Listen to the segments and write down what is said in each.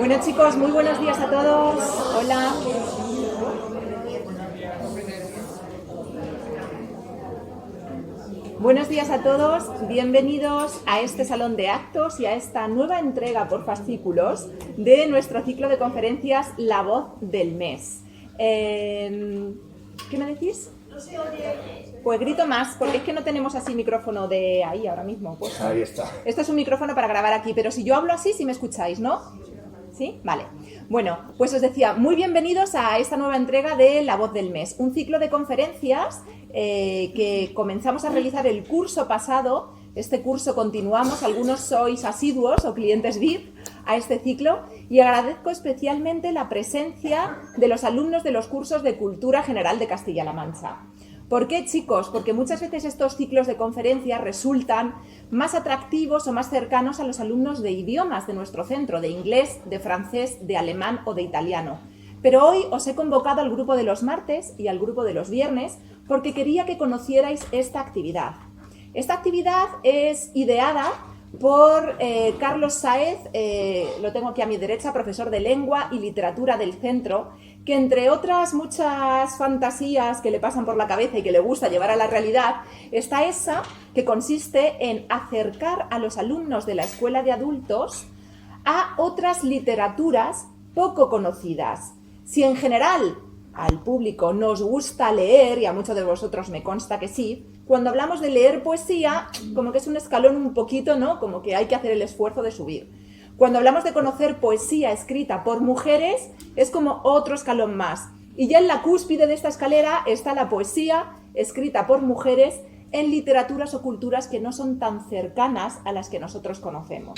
Bueno, chicos, muy buenos días a todos. Hola. Buenos días a todos, bienvenidos a este salón de actos y a esta nueva entrega por fascículos de nuestro ciclo de conferencias La Voz del Mes. ¿Qué me decís? No se oye. Pues grito más, porque es que no tenemos así micrófono de ahí ahora mismo. Pues ahí está. Esto es un micrófono para grabar aquí, pero si yo hablo así, sí me escucháis, ¿no? ¿Sí? Vale. Bueno, pues os decía, muy bienvenidos a esta nueva entrega de La Voz del Mes, un ciclo de conferencias que comenzamos a realizar el curso pasado. Este curso continuamos, algunos sois asiduos o clientes VIP a este ciclo y agradezco especialmente la presencia de los alumnos de los cursos de Cultura General de Castilla-La Mancha. ¿Por qué, chicos? Porque muchas veces estos ciclos de conferencias resultan más atractivos o más cercanos a los alumnos de idiomas de nuestro centro, de inglés, de francés, de alemán o de italiano. Pero hoy os he convocado al grupo de los martes y al grupo de los viernes porque quería que conocierais esta actividad. Esta actividad es ideada por Carlos Sáez, lo tengo aquí a mi derecha, profesor de Lengua y Literatura del centro, que entre otras muchas fantasías que le pasan por la cabeza y que le gusta llevar a la realidad, está esa que consiste en acercar a los alumnos de la escuela de adultos a otras literaturas poco conocidas. Si en general al público nos gusta leer, y a muchos de vosotros me consta que sí, cuando hablamos de leer poesía, como que es un escalón un poquito, ¿no? Como que hay que hacer el esfuerzo de subir. Cuando hablamos de conocer poesía escrita por mujeres, es como otro escalón más. Y ya en la cúspide de esta escalera está la poesía escrita por mujeres en literaturas o culturas que no son tan cercanas a las que nosotros conocemos.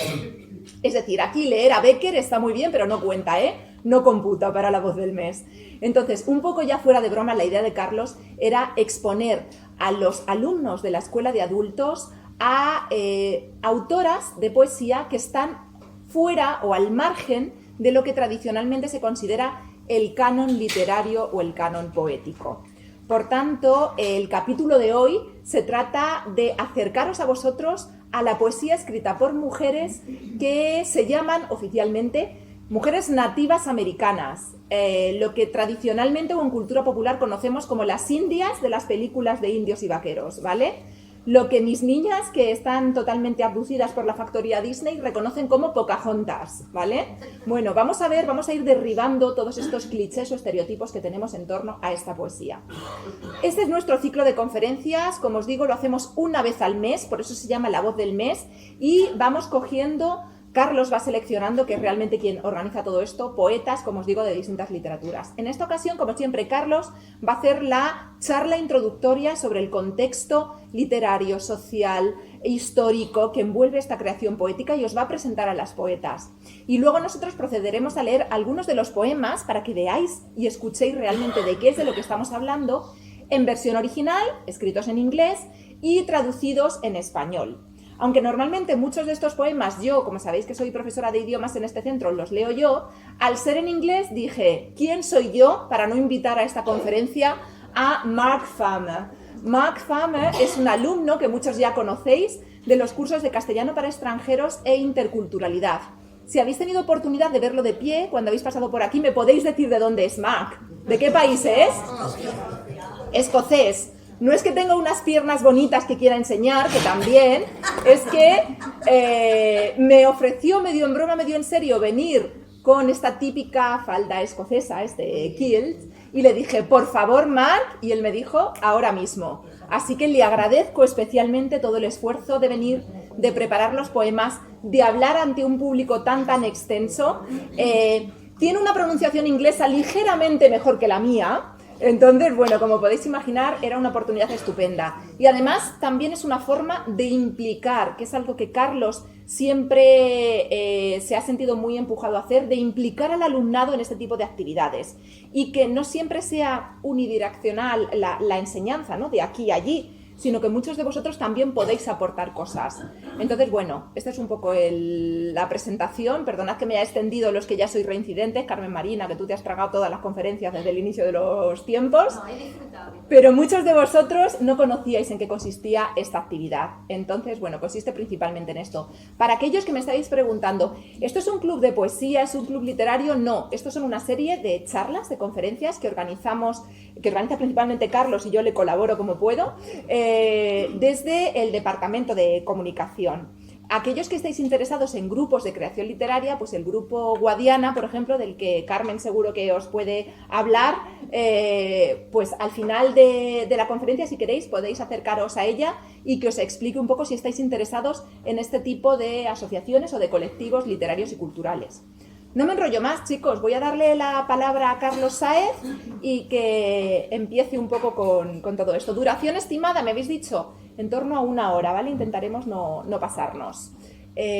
Es decir, aquí leer a Becker está muy bien, pero no cuenta, no computa para La Voz del Mes. Entonces, un poco ya fuera de broma, la idea de Carlos era exponer a los alumnos de la escuela de adultos a autoras de poesía que están fuera o al margen de lo que tradicionalmente se considera el canon literario o el canon poético. Por tanto, el capítulo de hoy se trata de acercaros a vosotros a la poesía escrita por mujeres que se llaman oficialmente mujeres nativas americanas, lo que tradicionalmente o en cultura popular conocemos como las indias de las películas de indios y vaqueros, ¿vale? Lo que mis niñas, que están totalmente abducidas por la factoría Disney, reconocen como Pocahontas, ¿vale? Bueno, vamos a ir derribando todos estos clichés o estereotipos que tenemos en torno a esta poesía. Este es nuestro ciclo de conferencias, como os digo, lo hacemos una vez al mes, por eso se llama La Voz del Mes, y vamos cogiendo... Carlos va seleccionando, que es realmente quien organiza todo esto, poetas, como os digo, de distintas literaturas. En esta ocasión, como siempre, Carlos va a hacer la charla introductoria sobre el contexto literario, social e histórico que envuelve esta creación poética y os va a presentar a las poetas. Y luego nosotros procederemos a leer algunos de los poemas para que veáis y escuchéis realmente de qué es de lo que estamos hablando, en versión original, escritos en inglés y traducidos en español. Aunque normalmente muchos de estos poemas yo, como sabéis que soy profesora de idiomas en este centro, los leo yo, al ser en inglés dije, ¿quién soy yo para no invitar a esta conferencia a Mark Farmer? Mark Farmer es un alumno que muchos ya conocéis de los cursos de castellano para extranjeros e interculturalidad. Si habéis tenido oportunidad de verlo de pie, cuando habéis pasado por aquí, ¿me podéis decir de dónde es Mark? ¿De qué país es? Escocés. No es que tenga unas piernas bonitas que quiera enseñar, que también, es que me ofreció medio en broma, medio en serio, venir con esta típica falda escocesa, este kilt, y le dije, por favor, Mark, y él me dijo, ahora mismo. Así que le agradezco especialmente todo el esfuerzo de venir, de preparar los poemas, de hablar ante un público tan extenso. Tiene una pronunciación inglesa ligeramente mejor que la mía. Entonces, bueno, como podéis imaginar, era una oportunidad estupenda. Y además también es una forma de implicar, que es algo que Carlos siempre se ha sentido muy empujado a hacer, de implicar al alumnado en este tipo de actividades. Y que no siempre sea unidireccional la enseñanza, ¿no? De aquí a allí, sino que muchos de vosotros también podéis aportar cosas. Entonces, bueno, esta es un poco la presentación. Perdonad que me haya extendido los que ya sois reincidentes, Carmen Marina, que tú te has tragado todas las conferencias desde el inicio de los tiempos. No, he disfrutado. Pero muchos de vosotros no conocíais en qué consistía esta actividad. Entonces, bueno, consiste principalmente en esto. Para aquellos que me estáis preguntando, ¿esto es un club de poesía, es un club literario? No, estos son una serie de charlas, de conferencias que organiza principalmente Carlos y yo le colaboro como puedo, desde el Departamento de Comunicación. Aquellos que estéis interesados en grupos de creación literaria, pues el grupo Guadiana, por ejemplo, del que Carmen seguro que os puede hablar, pues al final de la conferencia, si queréis, podéis acercaros a ella y que os explique un poco si estáis interesados en este tipo de asociaciones o de colectivos literarios y culturales. No me enrollo más, chicos, voy a darle la palabra a Carlos Sáez y que empiece un poco con todo esto. Duración estimada, me habéis dicho, en torno a 1 hora, ¿vale? Intentaremos no pasarnos.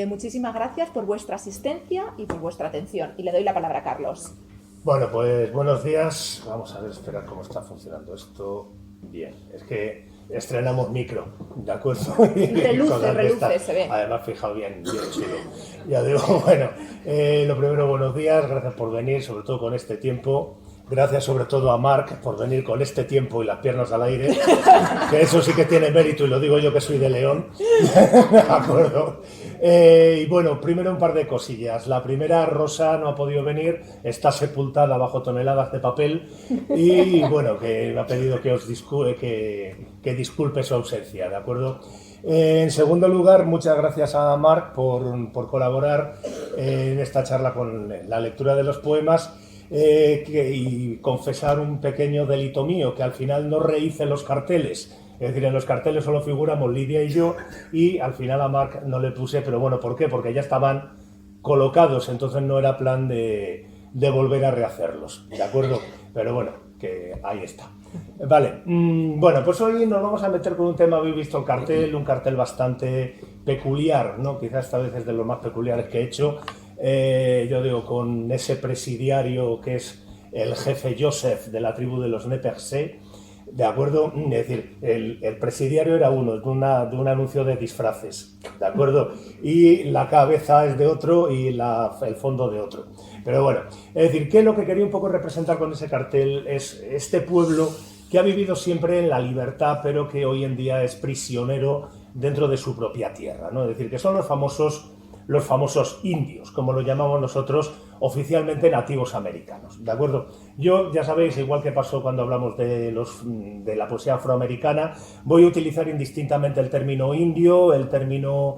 Muchísimas gracias por vuestra asistencia y por vuestra atención. Y le doy la palabra a Carlos. Bueno, pues buenos días. Vamos a ver, esperar cómo está funcionando esto. Bien, es que estrenamos micro, ¿de acuerdo? Reluce, se ve. Además, fijado bien chido. Ya digo, bueno, lo primero, buenos días, gracias por venir, sobre todo con este tiempo. Gracias sobre todo a Marc por venir con este tiempo y las piernas al aire, que eso sí que tiene mérito y lo digo yo que soy de León. ¿De acuerdo? Y bueno, primero un par de cosillas. La primera, Rosa no ha podido venir, está sepultada bajo toneladas de papel y bueno, que me ha pedido que os disculpe su ausencia, ¿de acuerdo? En segundo lugar, muchas gracias a Marc por colaborar en esta charla con la lectura de los poemas. Y confesar un pequeño delito mío, que al final no rehice los carteles. Es decir, en los carteles solo figuramos Lidia y yo, y al final a Marc no le puse, pero bueno, ¿por qué? Porque ya estaban colocados, entonces no era plan de volver a rehacerlos, ¿de acuerdo? Pero bueno, que ahí está. Vale, bueno, pues hoy nos vamos a meter con un tema, habéis visto el cartel, un cartel bastante peculiar, ¿no? Quizás esta vez es de los más peculiares que he hecho. Yo digo, con ese presidiario que es el jefe Joseph de la tribu de los Nez Percés, ¿de acuerdo? Es decir, el presidiario era uno, de un anuncio de disfraces, ¿de acuerdo? Y la cabeza es de otro y el fondo de otro. Pero bueno, es decir, que lo que quería un poco representar con ese cartel es este pueblo que ha vivido siempre en la libertad, pero que hoy en día es prisionero dentro de su propia tierra, ¿no? Es decir, que son los famosos indios, como lo llamamos nosotros oficialmente, nativos americanos, ¿de acuerdo? Yo, ya sabéis, igual que pasó cuando hablamos de la poesía afroamericana, voy a utilizar indistintamente el término indio, el término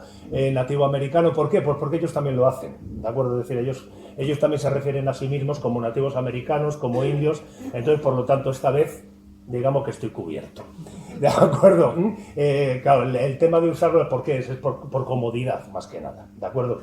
nativo americano. ¿Por qué? Pues porque ellos también lo hacen, ¿de acuerdo? Es decir, ellos también se refieren a sí mismos como nativos americanos, como indios, entonces, por lo tanto, esta vez digamos que estoy cubierto, ¿de acuerdo? Claro, el tema de usarlo es porque es por comodidad, más que nada, ¿de acuerdo?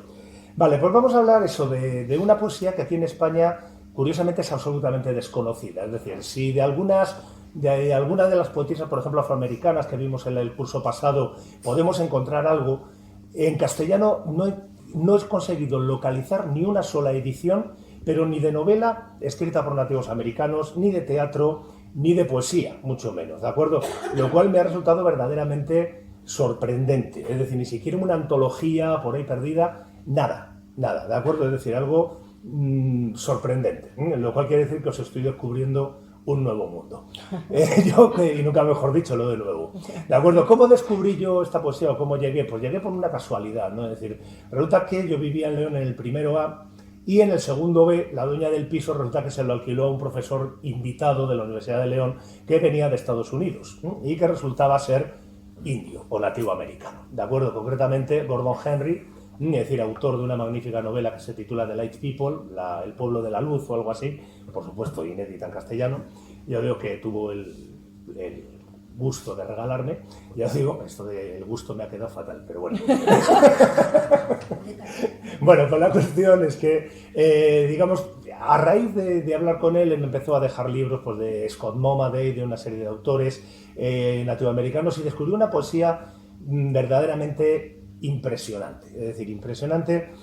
Vale, pues vamos a hablar eso de una poesía que aquí en España, curiosamente, es absolutamente desconocida. Es decir, si de alguna de las poetisas, por ejemplo, afroamericanas que vimos en el curso pasado, podemos encontrar algo, en castellano no he conseguido localizar ni una sola edición, pero ni de novela escrita por nativos americanos, ni de teatro, ni de poesía, mucho menos, ¿de acuerdo? Lo cual me ha resultado verdaderamente sorprendente. Es decir, ni siquiera una antología por ahí perdida, nada, ¿de acuerdo? Es decir, algo sorprendente, lo cual quiere decir que os estoy descubriendo un nuevo mundo. Y nunca mejor dicho lo de nuevo. ¿De acuerdo? ¿Cómo descubrí yo esta poesía o cómo llegué? Pues llegué por una casualidad, ¿no? Es decir, resulta que yo vivía en León en el primero A, y en el segundo B, la dueña del piso resulta que se lo alquiló a un profesor invitado de la Universidad de León que venía de Estados Unidos y que resultaba ser indio o nativo americano. De acuerdo, concretamente Gordon Henry, es decir, autor de una magnífica novela que se titula The Light People, el pueblo de la luz o algo así, por supuesto inédita en castellano. Yo veo que tuvo el gusto de regalarme. Ya os digo, esto del gusto me ha quedado fatal, pero bueno. Bueno, pues la cuestión es que, digamos, a raíz de hablar con él, me empezó a dejar libros pues, de Scott Momaday, de una serie de autores nativoamericanos, y descubrí una poesía verdaderamente impresionante. Es decir, impresionante.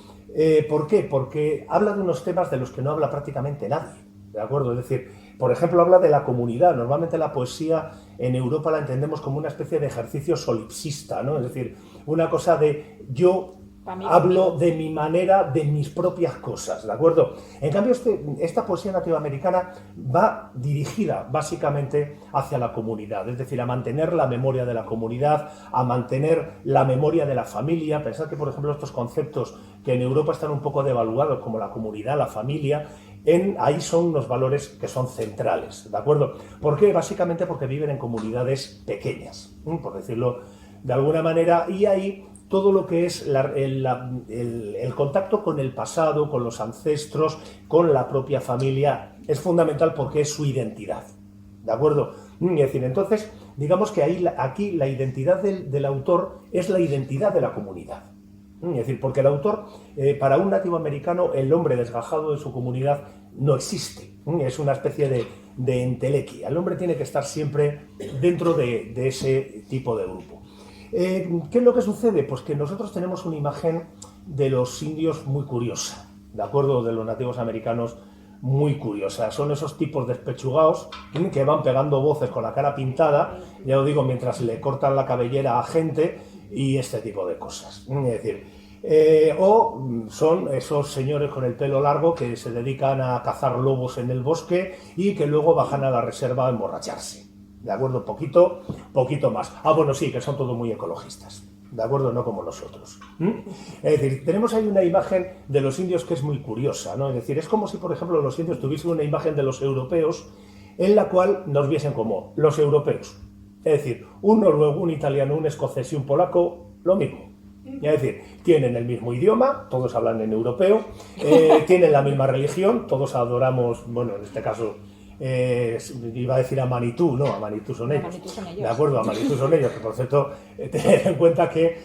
¿Por qué? Porque habla de unos temas de los que no habla prácticamente nadie, ¿de acuerdo? Es decir, por ejemplo, habla de la comunidad. Normalmente la poesía en Europa la entendemos como una especie de ejercicio solipsista, ¿no? Es decir, una cosa de yo hablo de mi manera, de mis propias cosas, ¿de acuerdo? En cambio, esta poesía nativoamericana va dirigida básicamente hacia la comunidad, es decir, a mantener la memoria de la comunidad, a mantener la memoria de la familia. Pensad que, por ejemplo, estos conceptos que en Europa están un poco devaluados, como la comunidad, la familia, ahí son unos valores que son centrales, ¿de acuerdo? ¿Por qué? Básicamente porque viven en comunidades pequeñas, por decirlo de alguna manera, y ahí todo lo que es el contacto con el pasado, con los ancestros, con la propia familia, es fundamental porque es su identidad, ¿de acuerdo? Es decir, entonces, digamos que aquí la identidad del autor es la identidad de la comunidad. Es decir, porque el autor, para un nativo americano, el hombre desgajado de su comunidad no existe. Es una especie de entelequia. El hombre tiene que estar siempre dentro de ese tipo de grupo. ¿Qué es lo que sucede? Pues que nosotros tenemos una imagen de los indios muy curiosa, ¿de acuerdo? De los nativos americanos muy curiosa. Son esos tipos despechugados que van pegando voces con la cara pintada, ya lo digo, mientras le cortan la cabellera a gente y este tipo de cosas. Es decir, o son esos señores con el pelo largo que se dedican a cazar lobos en el bosque y que luego bajan a la reserva a emborracharse. ¿De acuerdo? Poquito más. Bueno, sí, que son todos muy ecologistas. ¿De acuerdo? No como nosotros. Es decir, tenemos ahí una imagen de los indios que es muy curiosa, ¿no? Es decir, es como si, por ejemplo, los indios tuviesen una imagen de los europeos en la cual nos viesen como los europeos. Es decir, un noruego, un italiano, un escocés y un polaco, lo mismo. Es decir, tienen el mismo idioma, todos hablan en europeo, tienen la misma religión, todos adoramos, bueno, en este caso... iba a decir a Manitú, no, a Manitú son ellos. De acuerdo, a Manitú son ellos, que por cierto, tener en cuenta que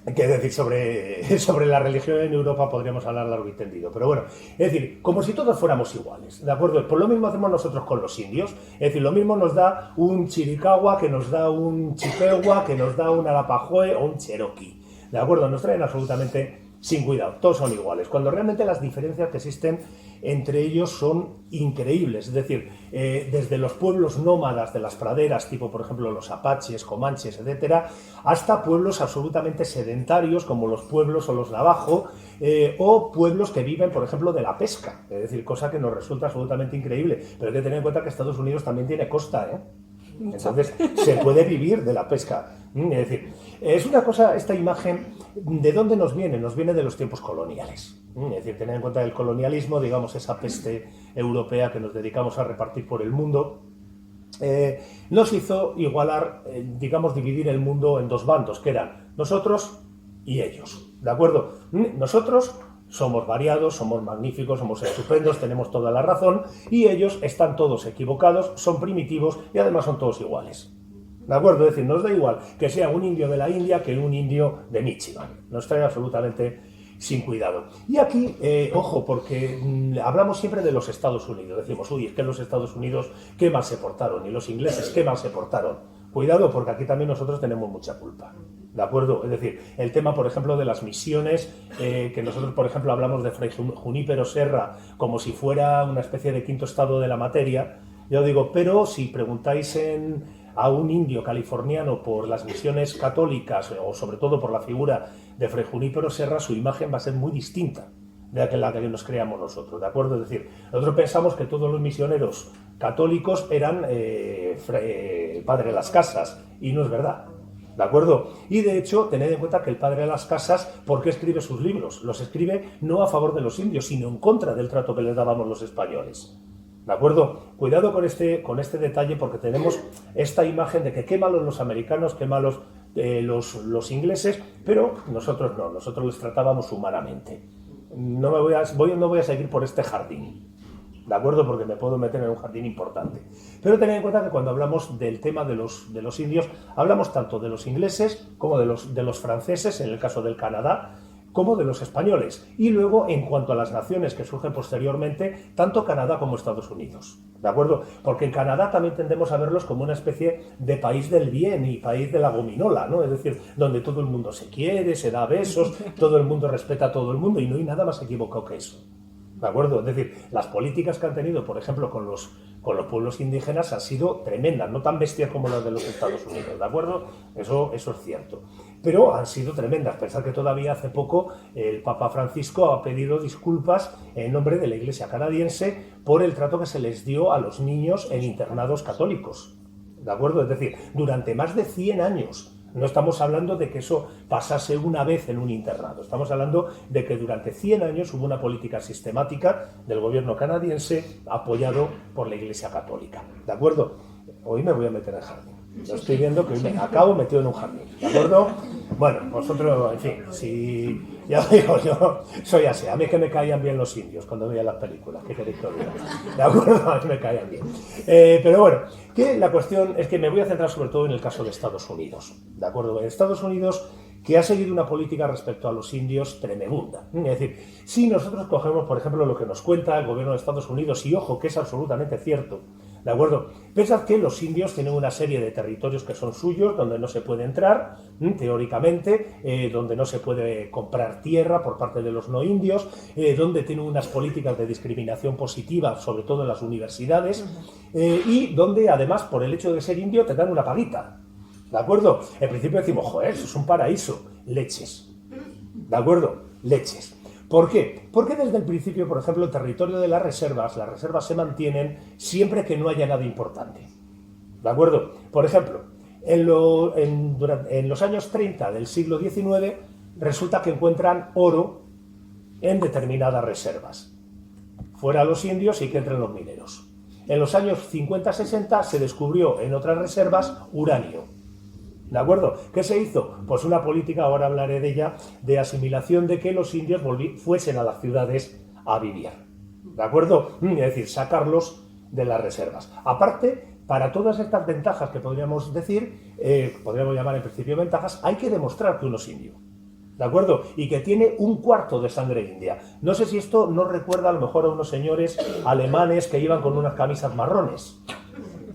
decir sobre la religión en Europa podríamos hablar largo y tendido, pero bueno, es decir, como si todos fuéramos iguales, ¿de acuerdo? Pues lo mismo hacemos nosotros con los indios, es decir, lo mismo nos da un Chiricahua, que nos da un Chippewa, que nos da un Arapahoe o un Cherokee, ¿de acuerdo? Nos traen absolutamente sin cuidado, todos son iguales, cuando realmente las diferencias que existen entre ellos son increíbles, es decir, desde los pueblos nómadas de las praderas, tipo por ejemplo los apaches, comanches, etcétera, hasta pueblos absolutamente sedentarios como los pueblos o los navajo, o pueblos que viven, por ejemplo, de la pesca, es decir, cosa que nos resulta absolutamente increíble, pero hay que tener en cuenta que Estados Unidos también tiene costa, Entonces se puede vivir de la pesca. Es decir, es una cosa, esta imagen, ¿de dónde nos viene? Nos viene de los tiempos coloniales. Es decir, tener en cuenta el colonialismo, digamos, esa peste europea que nos dedicamos a repartir por el mundo, nos hizo igualar, digamos, dividir el mundo en dos bandos, que eran nosotros y ellos. ¿De acuerdo? Nosotros somos variados, somos magníficos, somos estupendos, tenemos toda la razón, y ellos están todos equivocados, son primitivos y además son todos iguales. ¿De acuerdo? Es decir, nos da igual que sea un indio de la India que un indio de Michigan. Nos trae absolutamente sin cuidado. Y aquí, ojo, porque hablamos siempre de los Estados Unidos. Decimos, uy, es que los Estados Unidos qué mal se portaron, y los ingleses qué mal se portaron. Cuidado, porque aquí también nosotros tenemos mucha culpa. ¿De acuerdo? Es decir, el tema, por ejemplo, de las misiones, que nosotros, por ejemplo, hablamos de Fray Junípero Serra como si fuera una especie de quinto estado de la materia. Yo digo, pero si preguntáis a un indio californiano por las misiones católicas, o sobre todo por la figura de Fray Junípero Serra, su imagen va a ser muy distinta de la que nos creamos nosotros, ¿de acuerdo? Es decir, nosotros pensamos que todos los misioneros católicos eran padre de las casas, y no es verdad, ¿de acuerdo? Y de hecho, tened en cuenta que el padre de las casas, ¿por qué escribe sus libros? Los escribe no a favor de los indios, sino en contra del trato que les dábamos los españoles. ¿De acuerdo? Cuidado con este detalle, porque tenemos esta imagen de que qué malos los americanos, qué malos los ingleses, pero nosotros no, nosotros les tratábamos humanamente. No voy a seguir por este jardín, ¿de acuerdo? Porque me puedo meter en un jardín importante. Pero tened en cuenta que cuando hablamos del tema de los indios, hablamos tanto de los ingleses como de los franceses, en el caso del Canadá, como de los españoles. Y luego, en cuanto a las naciones que surgen posteriormente, tanto Canadá como Estados Unidos. ¿De acuerdo? Porque en Canadá también tendemos a verlos como una especie de país del bien y país de la gominola, ¿no? Es decir, donde todo el mundo se quiere, se da besos, todo el mundo respeta a todo el mundo, y no hay nada más equivocado que eso. ¿De acuerdo? Es decir, las políticas que han tenido, por ejemplo, con los pueblos indígenas han sido tremendas, no tan bestias como las de los Estados Unidos, ¿de acuerdo? Eso es cierto. Pero han sido tremendas. Pensad que todavía hace poco el Papa Francisco ha pedido disculpas en nombre de la Iglesia canadiense por el trato que se les dio a los niños en internados católicos, ¿de acuerdo? Es decir, durante más de 100 años. No estamos hablando de que eso pasase una vez en un internado. Estamos hablando de que durante 100 años hubo una política sistemática del gobierno canadiense apoyado por la Iglesia Católica. ¿De acuerdo? Hoy me voy a meter en el jardín. Lo estoy viendo que hoy me acabo metido en un jardín. ¿De acuerdo? Bueno, vosotros, en fin, si ya digo, yo soy así. A mí que me caían bien los indios cuando veía las películas. ¿Qué queréis que os diga? ¿De acuerdo? A mí me caían bien. Pero bueno, que la cuestión es que me voy a centrar sobre todo en el caso de Estados Unidos. ¿De acuerdo? En Estados Unidos, que ha seguido una política respecto a los indios tremenda. Es decir, si nosotros cogemos, por ejemplo, lo que nos cuenta el gobierno de Estados Unidos, y ojo, que es absolutamente cierto, ¿de acuerdo? Pensad que los indios tienen una serie de territorios que son suyos, donde no se puede entrar, teóricamente, donde no se puede comprar tierra por parte de los no indios, donde tienen unas políticas de discriminación positiva, sobre todo en las universidades, y donde además, por el hecho de ser indio, te dan una paguita. ¿De acuerdo? En principio decimos, joder, eso es un paraíso. Leches. ¿De acuerdo? Leches. ¿Por qué? Porque desde el principio, por ejemplo, el territorio de las reservas se mantienen siempre que no haya nada importante. ¿De acuerdo? Por ejemplo, en los años 30 del siglo XIX resulta que encuentran oro en determinadas reservas. Fuera los indios y que entren los mineros. En los años 50-60 se descubrió en otras reservas uranio. ¿De acuerdo? ¿Qué se hizo? Pues una política, ahora hablaré de ella, de asimilación, de que los indios fuesen a las ciudades a vivir. ¿De acuerdo? Es decir, sacarlos de las reservas. Aparte, para todas estas ventajas que podríamos decir, podríamos llamar en principio ventajas, hay que demostrar que uno es indio. ¿De acuerdo? Y que tiene un cuarto de sangre india. No sé si esto nos recuerda a lo mejor a unos señores alemanes que iban con unas camisas marrones.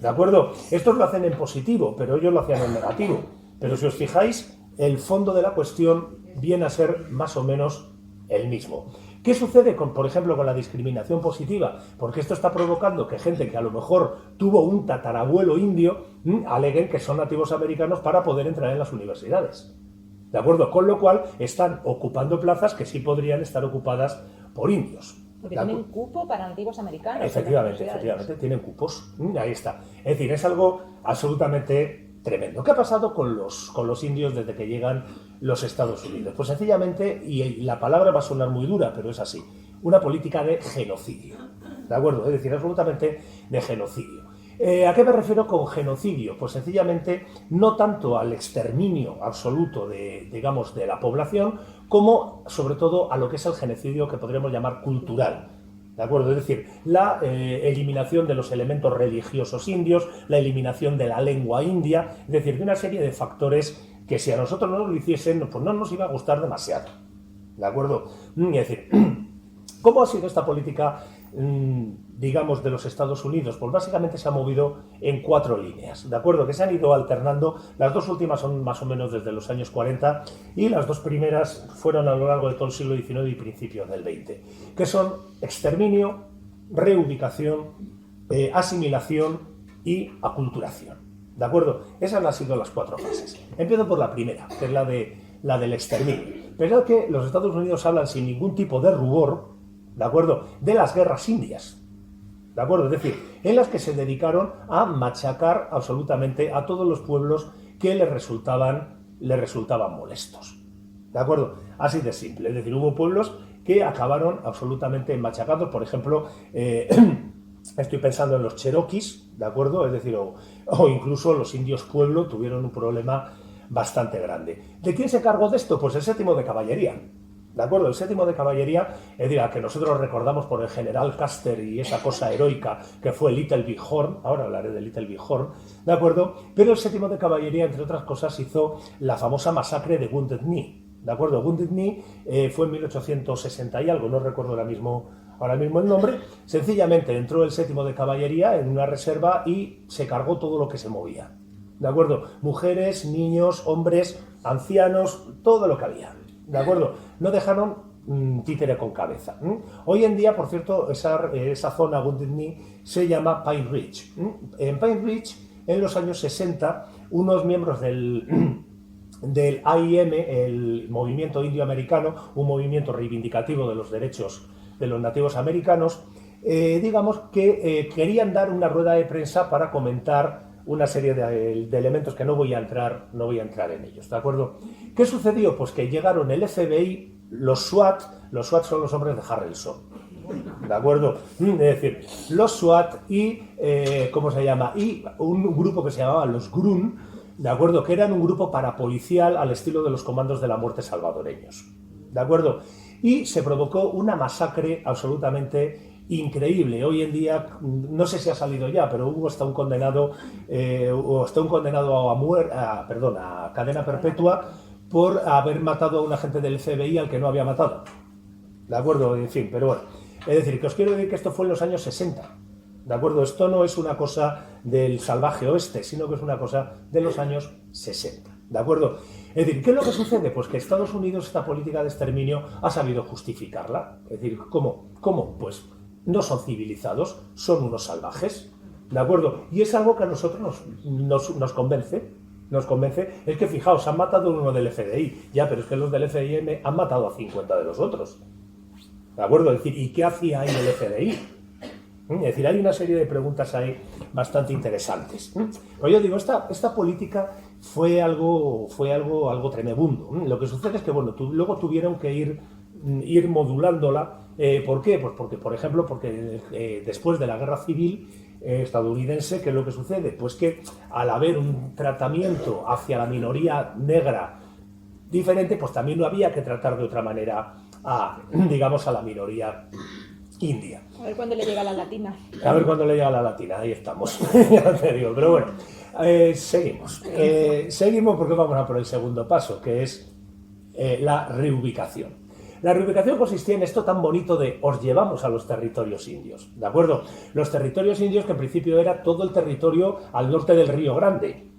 ¿De acuerdo? Estos lo hacen en positivo, pero ellos lo hacían en negativo. Pero si os fijáis, el fondo de la cuestión viene a ser más o menos el mismo. ¿Qué sucede, por ejemplo, con la discriminación positiva? Porque esto está provocando que gente que a lo mejor tuvo un tatarabuelo indio aleguen que son nativos americanos para poder entrar en las universidades. ¿De acuerdo? Con lo cual están ocupando plazas que sí podrían estar ocupadas por indios. Porque tienen cupo para nativos americanos. Efectivamente, tienen cupos. Ahí está. Es decir, es algo absolutamente tremendo. ¿Qué ha pasado con los indios desde que llegan los Estados Unidos? Pues sencillamente, y la palabra va a sonar muy dura, pero es así, una política de genocidio. ¿De acuerdo? Es decir, absolutamente de genocidio. ¿A qué me refiero con genocidio? Pues sencillamente no tanto al exterminio absoluto de la población, como sobre todo a lo que es el genocidio que podríamos llamar cultural. ¿De acuerdo? Es decir, la eliminación de los elementos religiosos indios, la eliminación de la lengua india, es decir, de una serie de factores que si a nosotros no nos lo hiciesen, pues no nos iba a gustar demasiado. ¿De acuerdo? Es decir, ¿cómo ha sido esta política, digamos, de los Estados Unidos? Pues básicamente se ha movido en 4 líneas, ¿de acuerdo? Que se han ido alternando. Las 2 últimas son más o menos desde los años 40 y las 2 primeras fueron a lo largo de todo el siglo XIX y principios del XX, que son exterminio, reubicación, asimilación y aculturación, ¿de acuerdo? Esas han sido las 4 fases. Empiezo por la primera, que es la del exterminio. Pero es que los Estados Unidos hablan sin ningún tipo de rubor, ¿de acuerdo?, de las guerras indias, ¿de acuerdo? Es decir, en las que se dedicaron a machacar absolutamente a todos los pueblos que les resultaban molestos, ¿de acuerdo? Así de simple. Es decir, hubo pueblos que acabaron absolutamente machacados. Por ejemplo, estoy pensando en los cherokees, ¿de acuerdo? Es decir, o incluso los indios pueblo tuvieron un problema bastante grande. ¿De quién se cargó de esto? Pues el 7º de caballería. ¿De acuerdo? El 7º de caballería, es decir, a que nosotros recordamos por el general Custer y esa cosa heroica que fue Little Big Horn, ahora hablaré de Little Big Horn, ¿de acuerdo? Pero el 7º de caballería, entre otras cosas, hizo la famosa masacre de Wounded Knee, ¿de acuerdo? Wounded Knee fue en 1860 y algo, no recuerdo ahora mismo el nombre. Sencillamente entró el 7º de caballería en una reserva y se cargó todo lo que se movía, ¿de acuerdo? Mujeres, niños, hombres, ancianos, todo lo que había. ¿De acuerdo? No dejaron títere con cabeza. Hoy en día, por cierto, esa zona Wounded Knee se llama Pine Ridge. En Pine Ridge, en los años 60, unos miembros del AIM, el movimiento indio-americano, un movimiento reivindicativo de los derechos de los nativos americanos, digamos que querían dar una rueda de prensa para comentar una serie de elementos que no voy a entrar en ellos, ¿de acuerdo? ¿Qué sucedió? Pues que llegaron el FBI, los SWAT son los hombres de Harrelson, ¿de acuerdo? Es decir, los SWAT y, ¿cómo se llama? Y un grupo que se llamaba los GRUN, ¿de acuerdo? Que eran un grupo parapolicial al estilo de los comandos de la muerte salvadoreños, ¿de acuerdo? Y se provocó una masacre absolutamente increíble. Hoy en día, no sé si ha salido ya, pero hubo hasta un condenado, a cadena perpetua por haber matado a un agente del FBI al que no había matado. ¿De acuerdo? En fin, pero bueno. Es decir, que os quiero decir que esto fue en los años 60. ¿De acuerdo? Esto no es una cosa del salvaje oeste, sino que es una cosa de los años 60. ¿De acuerdo? Es decir, ¿qué es lo que sucede? Pues que Estados Unidos esta política de exterminio ha sabido justificarla. Es decir, ¿cómo? Pues no son civilizados, son unos salvajes. ¿De acuerdo? Y es algo que a nosotros nos convence. Nos convence. Es que fijaos, han matado a uno del FDI. Ya, pero es que los del FDI han matado a 50 de los otros. ¿De acuerdo? Es decir, ¿y qué hacía ahí el FDI? Es decir, hay una serie de preguntas ahí bastante interesantes. Pero yo digo, esta política fue algo tremebundo. Lo que sucede es que, bueno, luego tuvieron que ir modulándola. ¿Por qué? Pues porque, por ejemplo, después de la guerra civil estadounidense, ¿qué es lo que sucede? Pues que al haber un tratamiento hacia la minoría negra diferente, pues también no había que tratar de otra manera a la minoría india. A ver cuándo le llega la latina. A ver cuándo le llega la latina, ahí estamos. Ya te digo, pero bueno, seguimos. Seguimos porque vamos a por el segundo paso, que es la reubicación. La reubicación consistía en esto tan bonito de os llevamos a los territorios indios, ¿de acuerdo? Los territorios indios que en principio era todo el territorio al norte del Río Grande,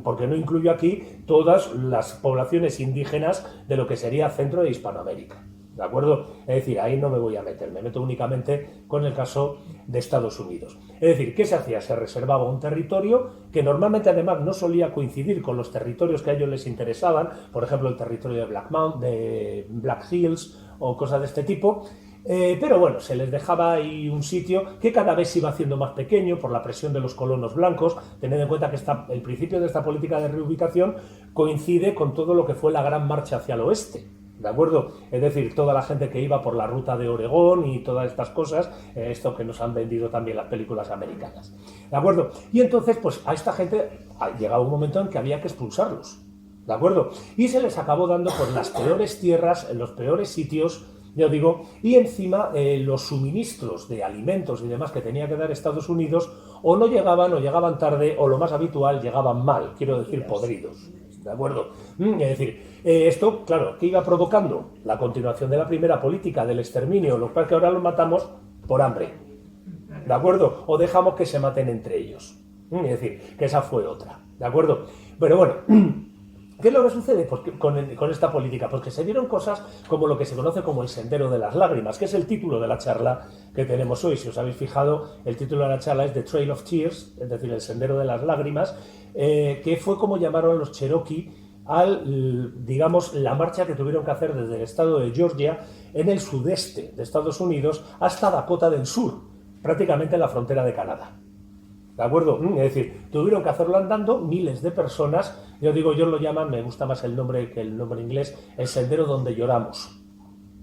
porque no incluyo aquí todas las poblaciones indígenas de lo que sería Centro de Hispanoamérica, ¿de acuerdo? Es decir, ahí no me voy a meter, me meto únicamente con el caso de Estados Unidos. Es decir, ¿qué se hacía? Se reservaba un territorio que normalmente además no solía coincidir con los territorios que a ellos les interesaban, por ejemplo el territorio de Black Hills o cosas de este tipo, pero bueno, se les dejaba ahí un sitio que cada vez se iba haciendo más pequeño por la presión de los colonos blancos. Tened en cuenta que el principio de esta política de reubicación coincide con todo lo que fue la gran marcha hacia el oeste, ¿de acuerdo? Es decir, toda la gente que iba por la ruta de Oregón y todas estas cosas, esto que nos han vendido también las películas americanas, ¿de acuerdo? Y entonces, pues a esta gente llegaba un momento en que había que expulsarlos, ¿de acuerdo? Y se les acabó dando por las peores tierras, en los peores sitios, yo digo, y encima los suministros de alimentos y demás que tenía que dar Estados Unidos o no llegaban o llegaban tarde o lo más habitual llegaban mal, quiero decir podridos, ¿de acuerdo? Es decir, esto, claro, ¿qué iba provocando? La continuación de la primera política del exterminio, lo cual que ahora los matamos por hambre, ¿de acuerdo? O dejamos que se maten entre ellos, es decir, que esa fue otra, ¿de acuerdo? Pero bueno, ¿qué es lo que sucede con esta política? Pues que se vieron cosas como lo que se conoce como el Sendero de las Lágrimas, que es el título de la charla que tenemos hoy. Si os habéis fijado, el título de la charla es The Trail of Tears, es decir, el Sendero de las Lágrimas, que fue como llamaron los Cherokee digamos, la marcha que tuvieron que hacer desde el estado de Georgia en el sudeste de Estados Unidos hasta Dakota del Sur, prácticamente en la frontera de Canadá. ¿De acuerdo? Es decir, tuvieron que hacerlo andando miles de personas. Yo digo, ellos lo llaman, me gusta más el nombre que el nombre inglés, el sendero donde lloramos.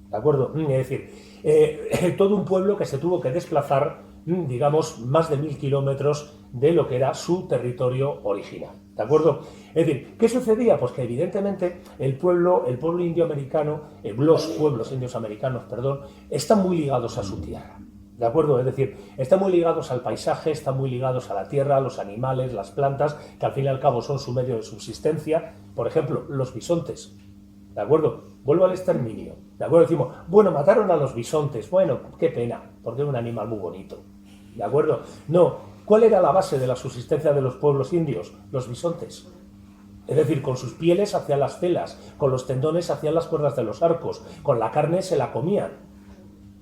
¿De acuerdo? Es decir, todo un pueblo que se tuvo que desplazar, digamos, más de 1000 kilómetros de lo que era su territorio original. ¿De acuerdo? Es decir, ¿qué sucedía? Pues que evidentemente el pueblo indioamericano, los pueblos indios americanos, perdón, están muy ligados a su tierra. ¿De acuerdo? Es decir, están muy ligados al paisaje, están muy ligados a la tierra, a los animales, las plantas, que al fin y al cabo son su medio de subsistencia. Por ejemplo, los bisontes. ¿De acuerdo? Vuelvo al exterminio. ¿De acuerdo? Decimos, bueno, mataron a los bisontes. Bueno, qué pena, porque es un animal muy bonito. ¿De acuerdo? No. ¿Cuál era la base de la subsistencia de los pueblos indios? Los bisontes. Es decir, con sus pieles hacían las telas, con los tendones hacían las cuerdas de los arcos, con la carne se la comían.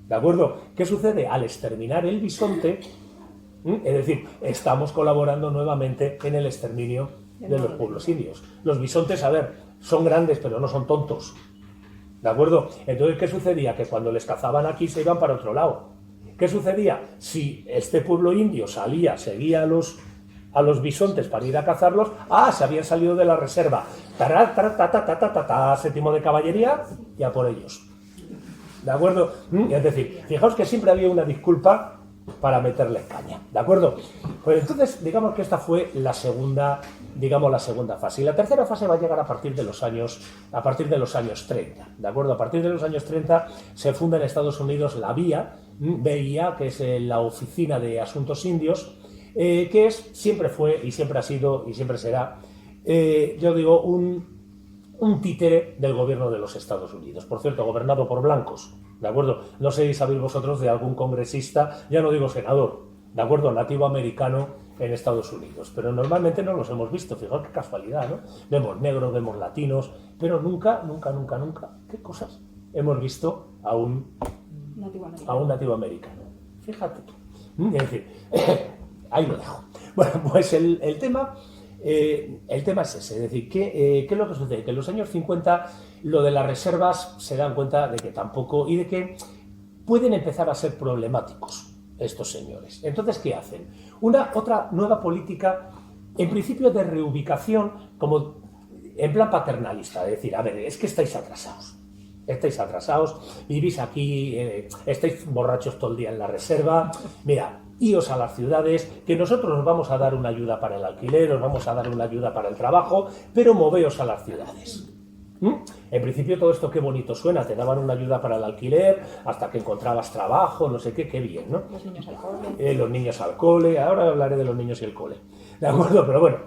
¿De acuerdo? ¿Qué sucede? Al exterminar el bisonte, es decir, estamos colaborando nuevamente en el exterminio de los pueblos indios. Los bisontes, a ver, son grandes, pero no son tontos. ¿De acuerdo? Entonces, ¿qué sucedía? Que cuando les cazaban aquí se iban para otro lado. ¿Qué sucedía? Si este pueblo indio salía, seguía a los bisontes para ir a cazarlos, se habían salido de la reserva. Séptimo de caballería, y a por ellos. ¿De acuerdo? Es decir, fijaos que siempre había una disculpa para meterle caña. ¿De acuerdo? Pues entonces, digamos que esta fue la segunda fase. Y la tercera fase va a llegar a partir de los años 30. ¿De acuerdo? A partir de los años 30 se funda en Estados Unidos la BIA, que es la Oficina de Asuntos Indios, que siempre fue y siempre ha sido y siempre será, yo digo, un títere del gobierno de los Estados Unidos. Por cierto, gobernado por blancos, ¿de acuerdo? No sé si sabéis vosotros de algún congresista, ya no digo senador, ¿de acuerdo?, nativo americano en Estados Unidos, pero normalmente no los hemos visto. Fijaos qué casualidad, ¿no? Vemos negros, vemos latinos, pero nunca, ¿qué cosas? Hemos visto a un nativo americano. Fíjate tú. Es decir, ahí lo dejo. Bueno, pues el tema es ese, es decir, ¿qué es lo que sucede? Que en los años 50 lo de las reservas se dan cuenta de que tampoco, y de que pueden empezar a ser problemáticos estos señores. Entonces, ¿qué hacen? Otra nueva política, en principio de reubicación, como en plan paternalista, de decir, a ver, es que estáis atrasados, vivís aquí, estáis borrachos todo el día en la reserva, mira, íos a las ciudades, que nosotros os vamos a dar una ayuda para el alquiler, os vamos a dar una ayuda para el trabajo, pero moveos a las ciudades. En principio todo esto qué bonito suena, te daban una ayuda para el alquiler hasta que encontrabas trabajo, no sé qué bien, ¿no? Los niños al cole. Los niños al cole, ahora hablaré de los niños y el cole. ¿De acuerdo? Pero bueno,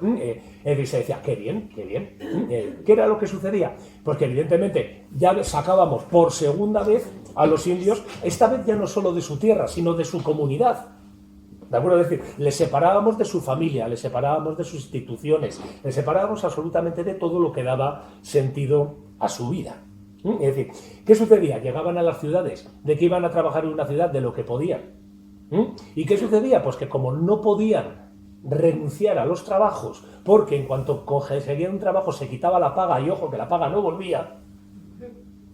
se decía, qué bien. ¿Qué era lo que sucedía? Pues que evidentemente ya sacábamos por segunda vez a los indios, esta vez ya no solo de su tierra, sino de su comunidad. ¿De acuerdo? Es decir, les separábamos de su familia, les separábamos de sus instituciones, les separábamos absolutamente de todo lo que daba sentido a su vida. Es decir, ¿qué sucedía? Llegaban a las ciudades, ¿de qué iban a trabajar en una ciudad? De lo que podían. ¿Y qué sucedía? Pues que como no podían renunciar a los trabajos, porque en cuanto conseguían un trabajo se quitaba la paga, y ojo, que la paga no volvía.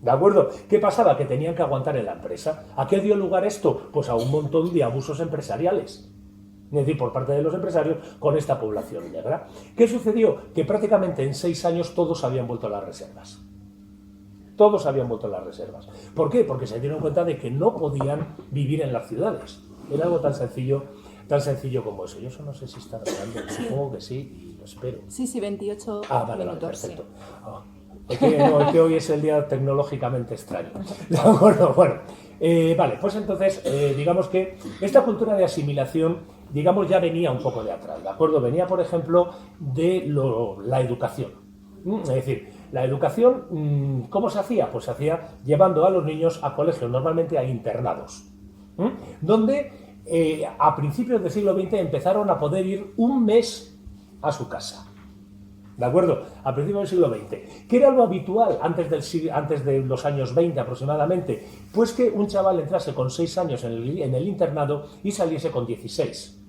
¿De acuerdo? ¿Qué pasaba? Que tenían que aguantar en la empresa. ¿A qué dio lugar esto? Pues a un montón de abusos empresariales. Es decir, por parte de los empresarios con esta población negra. ¿Qué sucedió? Que prácticamente en 6 años todos habían vuelto a las reservas. Todos habían vuelto a las reservas. ¿Por qué? Porque se dieron cuenta de que no podían vivir en las ciudades. Era algo tan sencillo como eso. Yo eso no sé si está grabando, supongo que sí, y lo espero. Sí, 28 vale, minutos. Perfecto. Sí. Es que hoy es el día tecnológicamente extraño. ¿De acuerdo? Bueno, vale, pues entonces, digamos que esta cultura de asimilación, digamos, ya venía un poco de atrás, ¿de acuerdo? Venía, por ejemplo, de la educación. Es decir, la educación, ¿cómo se hacía? Pues se hacía llevando a los niños a colegios, normalmente a internados, donde a principios del siglo XX empezaron a poder ir un mes a su casa. ¿De acuerdo? A principios del siglo XX. ¿Qué era lo habitual antes de los años 20 aproximadamente? Pues que un chaval entrase con 6 años en el internado y saliese con 16.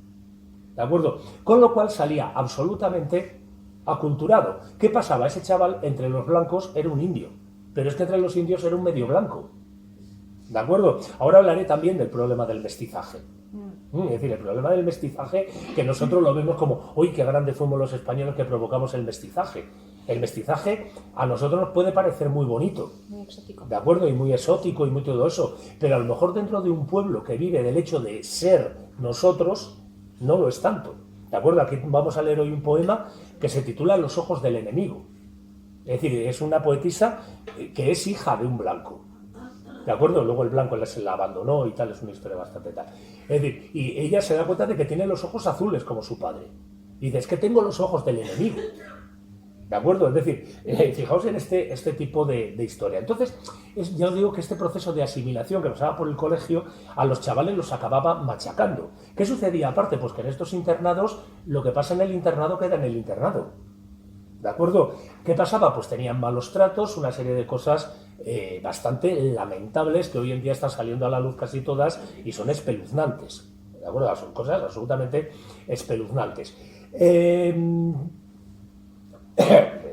¿De acuerdo? Con lo cual salía absolutamente aculturado. ¿Qué pasaba? Ese chaval entre los blancos era un indio, pero es que entre los indios era un medio blanco. ¿De acuerdo? Ahora hablaré también del problema del mestizaje. Es decir, el problema del mestizaje, que nosotros lo vemos como, uy, qué grandes fuimos los españoles que provocamos el mestizaje. El mestizaje a nosotros nos puede parecer muy bonito, muy exótico, ¿de acuerdo? Y muy exótico y muy todo eso, pero a lo mejor dentro de un pueblo que vive del hecho de ser nosotros, no lo es tanto. ¿De acuerdo? Aquí vamos a leer hoy un poema que se titula Los ojos del enemigo. Es decir, es una poetisa que es hija de un blanco. ¿De acuerdo? Luego el blanco la abandonó y tal, es una historia bastante tal. Es decir, y ella se da cuenta de que tiene los ojos azules como su padre. Y dice, es que tengo los ojos del enemigo. ¿De acuerdo? Es decir, fijaos en este tipo de historia. Entonces, yo digo que este proceso de asimilación que pasaba por el colegio, a los chavales los acababa machacando. ¿Qué sucedía aparte? Pues que en estos internados, lo que pasa en el internado queda en el internado. ¿De acuerdo? ¿Qué pasaba? Pues tenían malos tratos, una serie de cosas bastante lamentables que hoy en día están saliendo a la luz casi todas y son espeluznantes. ¿De acuerdo? Son cosas absolutamente espeluznantes.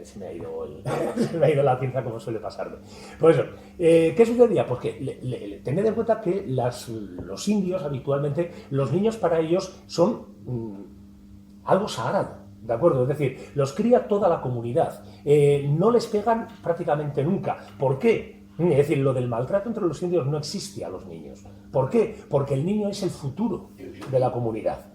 Se me ha ido la pinza como suele pasarme. Pues eso, ¿qué sucedía? Pues que tened en cuenta que los indios habitualmente, los niños para ellos son algo sagrado, ¿de acuerdo? Es decir, los cría toda la comunidad, no les pegan prácticamente nunca. ¿Por qué? Es decir, lo del maltrato entre los indios no existe a los niños. ¿Por qué? Porque el niño es el futuro de la comunidad.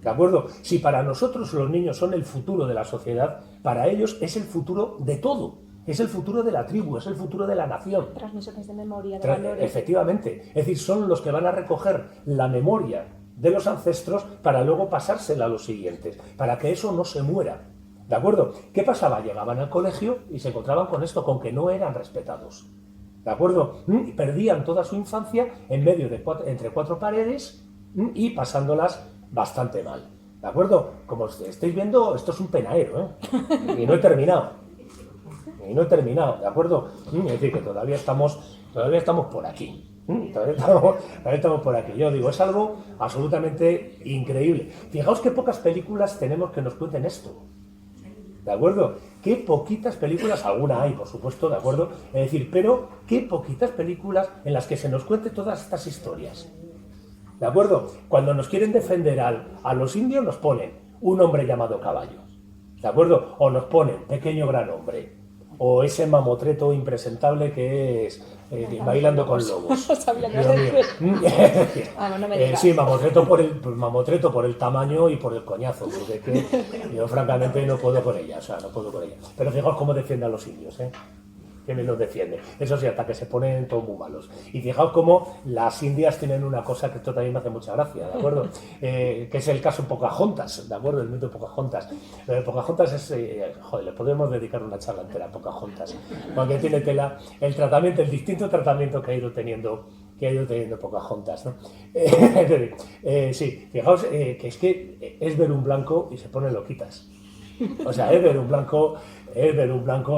¿De acuerdo? Si para nosotros los niños son el futuro de la sociedad, para ellos es el futuro de todo. Es el futuro de la tribu, es el futuro de la nación. Transmisiones de memoria, de valores. Efectivamente. Es decir, son los que van a recoger la memoria de los ancestros para luego pasársela a los siguientes, para que eso no se muera. ¿De acuerdo? ¿Qué pasaba? Llegaban al colegio y se encontraban con esto, con que no eran respetados. ¿De acuerdo? Y perdían toda su infancia en medio de entre cuatro paredes y pasándolas bastante mal, ¿de acuerdo? Como estáis viendo, esto es un penaero, ¿eh? Y no he terminado, ¿de acuerdo? Es decir, que todavía estamos por aquí, todavía estamos por aquí. Yo digo, es algo absolutamente increíble. Fijaos qué pocas películas tenemos que nos cuenten esto, ¿de acuerdo? Qué poquitas películas, alguna hay, por supuesto, ¿de acuerdo? Es decir, pero qué poquitas películas en las que se nos cuente todas estas historias. ¿De acuerdo? Cuando nos quieren defender a los indios nos ponen un hombre llamado Caballo, ¿de acuerdo? O nos ponen Pequeño Gran Hombre, o ese mamotreto impresentable que es Bailando con Lobos. Sí, mamotreto por el tamaño y por el coñazo, porque que yo francamente no puedo con ella, Pero fijaos cómo defiende a los indios, que me los defiende. Eso sí, hasta que se ponen todos muy malos. Y fijaos cómo las indias tienen una cosa que esto también me hace mucha gracia, ¿de acuerdo? Que es el caso Pocahontas, ¿de acuerdo? El mito de Pocahontas. Pocahontas es... le podemos dedicar una charla entera a Pocahontas, porque tiene tela el distinto tratamiento que ha ido teniendo Pocahontas, ¿no? Sí, fijaos que es que es ver un blanco y se pone loquitas. O sea, es ver un blanco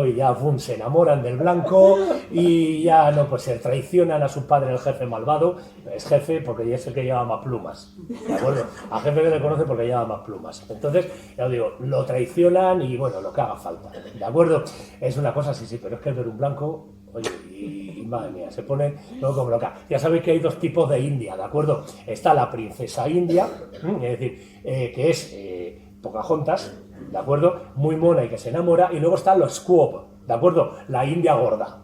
y ya se enamoran del blanco y ya no, pues se traicionan a su padre, el jefe malvado. Es jefe porque ya es el que lleva más plumas, ¿de acuerdo? A jefe que le conoce porque lleva más plumas. Entonces, ya os digo, lo traicionan y bueno, lo que haga falta, ¿de acuerdo? Es una cosa, sí, pero es que es ver un blanco, oye, y madre mía, se pone luego como loca. Ya sabéis que hay dos tipos de India, ¿de acuerdo? Está la princesa india, es decir, que es Pocahontas, ¿de acuerdo? Muy mona y que se enamora, y luego están los Squab, ¿de acuerdo? La india gorda.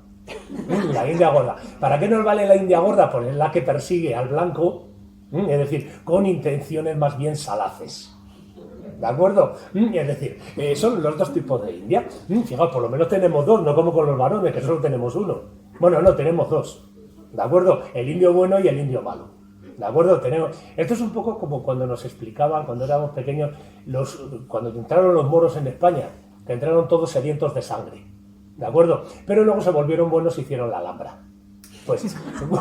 La india gorda. ¿Para qué nos vale la india gorda? Pues es la que persigue al blanco, es decir, con intenciones más bien salaces. ¿De acuerdo? Es decir, son los dos tipos de India. Fijaos, por lo menos tenemos dos, no como con los varones, que solo tenemos uno. Bueno, no, tenemos dos. ¿De acuerdo? El indio bueno y el indio malo. ¿De acuerdo? Esto es un poco como cuando nos explicaban, cuando éramos pequeños, cuando entraron los moros en España, que entraron todos sedientos de sangre. ¿De acuerdo? Pero luego se volvieron buenos y hicieron la Alhambra. Pues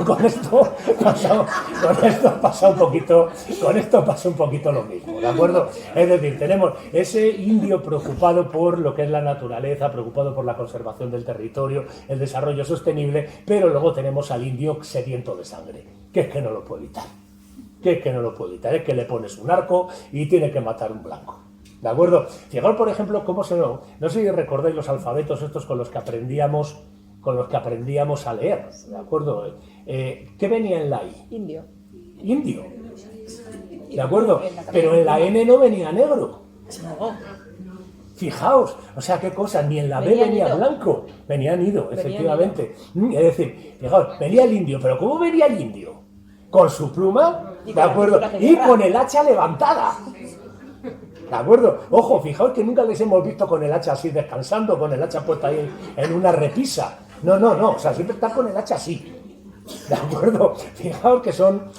con esto pasa un poquito lo mismo, ¿de acuerdo? Es decir, tenemos ese indio preocupado por lo que es la naturaleza, preocupado por la conservación del territorio, el desarrollo sostenible, pero luego tenemos al indio sediento de sangre, que es que no lo puede evitar. Es que le pones un arco y tiene que matar un blanco. ¿De acuerdo? Fijaos, por ejemplo, no sé si recordáis los alfabetos estos con los que aprendíamos a leer, ¿de acuerdo? ¿Qué venía en la I? Indio. ¿De acuerdo? Pero en la N no venía negro. Fijaos, o sea, qué cosa, ni en la B venía blanco, venía nido, efectivamente. Es decir, fijaos, venía el indio, pero ¿cómo venía el indio? Con su pluma, ¿de acuerdo? Y con el hacha levantada. ¿De acuerdo? Ojo, fijaos que nunca les hemos visto con el hacha así descansando, con el hacha puesta ahí en una repisa. No, o sea, siempre están con el hacha así. ¿De acuerdo? Fijaos que son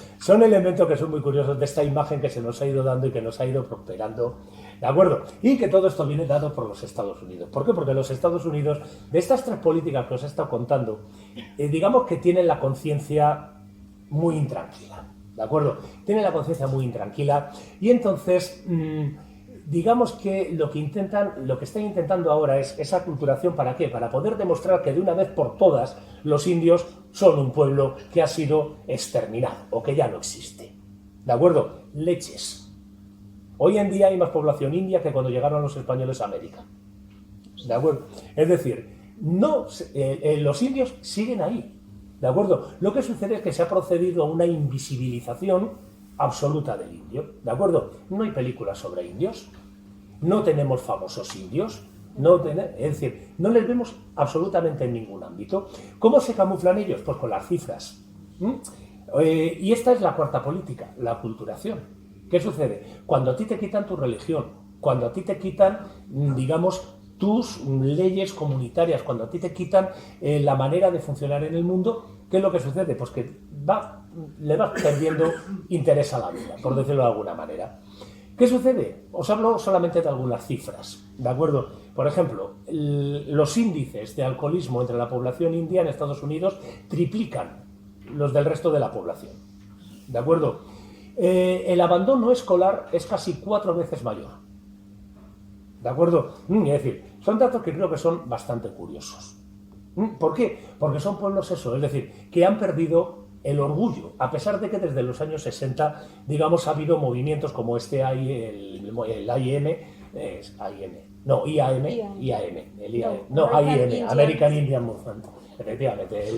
elementos que son muy curiosos de esta imagen que se nos ha ido dando y que nos ha ido prosperando. ¿De acuerdo? Y que todo esto viene dado por los Estados Unidos. ¿Por qué? Porque los Estados Unidos, de estas tres políticas que os he estado contando, digamos que tienen la conciencia muy intranquila. ¿De acuerdo? Tienen la conciencia muy intranquila y entonces digamos que lo que están intentando ahora es esa aculturación, ¿para qué? Para poder demostrar que de una vez por todas los indios son un pueblo que ha sido exterminado o que ya no existe. ¿De acuerdo? Leches. Hoy en día hay más población india que cuando llegaron los españoles a América. ¿De acuerdo? Es decir, los indios siguen ahí. ¿De acuerdo? Lo que sucede es que se ha procedido a una invisibilización absoluta del indio. ¿De acuerdo? No hay películas sobre indios. No tenemos famosos indios. Es decir, no les vemos absolutamente en ningún ámbito. ¿Cómo se camuflan ellos? Pues con las cifras. Y esta es la cuarta política, la aculturación. ¿Qué sucede? Cuando a ti te quitan tu religión, cuando a ti te quitan, digamos, tus leyes comunitarias, cuando a ti te quitan la manera de funcionar en el mundo, ¿qué es lo que sucede? Pues que le vas perdiendo interés a la vida, por decirlo de alguna manera. ¿Qué sucede? Os hablo solamente de algunas cifras, ¿de acuerdo? Por ejemplo, los índices de alcoholismo entre la población india en Estados Unidos triplican los del resto de la población, ¿de acuerdo? El abandono escolar es casi 4 veces mayor, ¿de acuerdo? Es decir, son datos que creo que son bastante curiosos. ¿Por qué? Porque son pueblos es decir, que han perdido el orgullo, a pesar de que desde los años 60, digamos, ha habido movimientos como el American Indian Movement, efectivamente,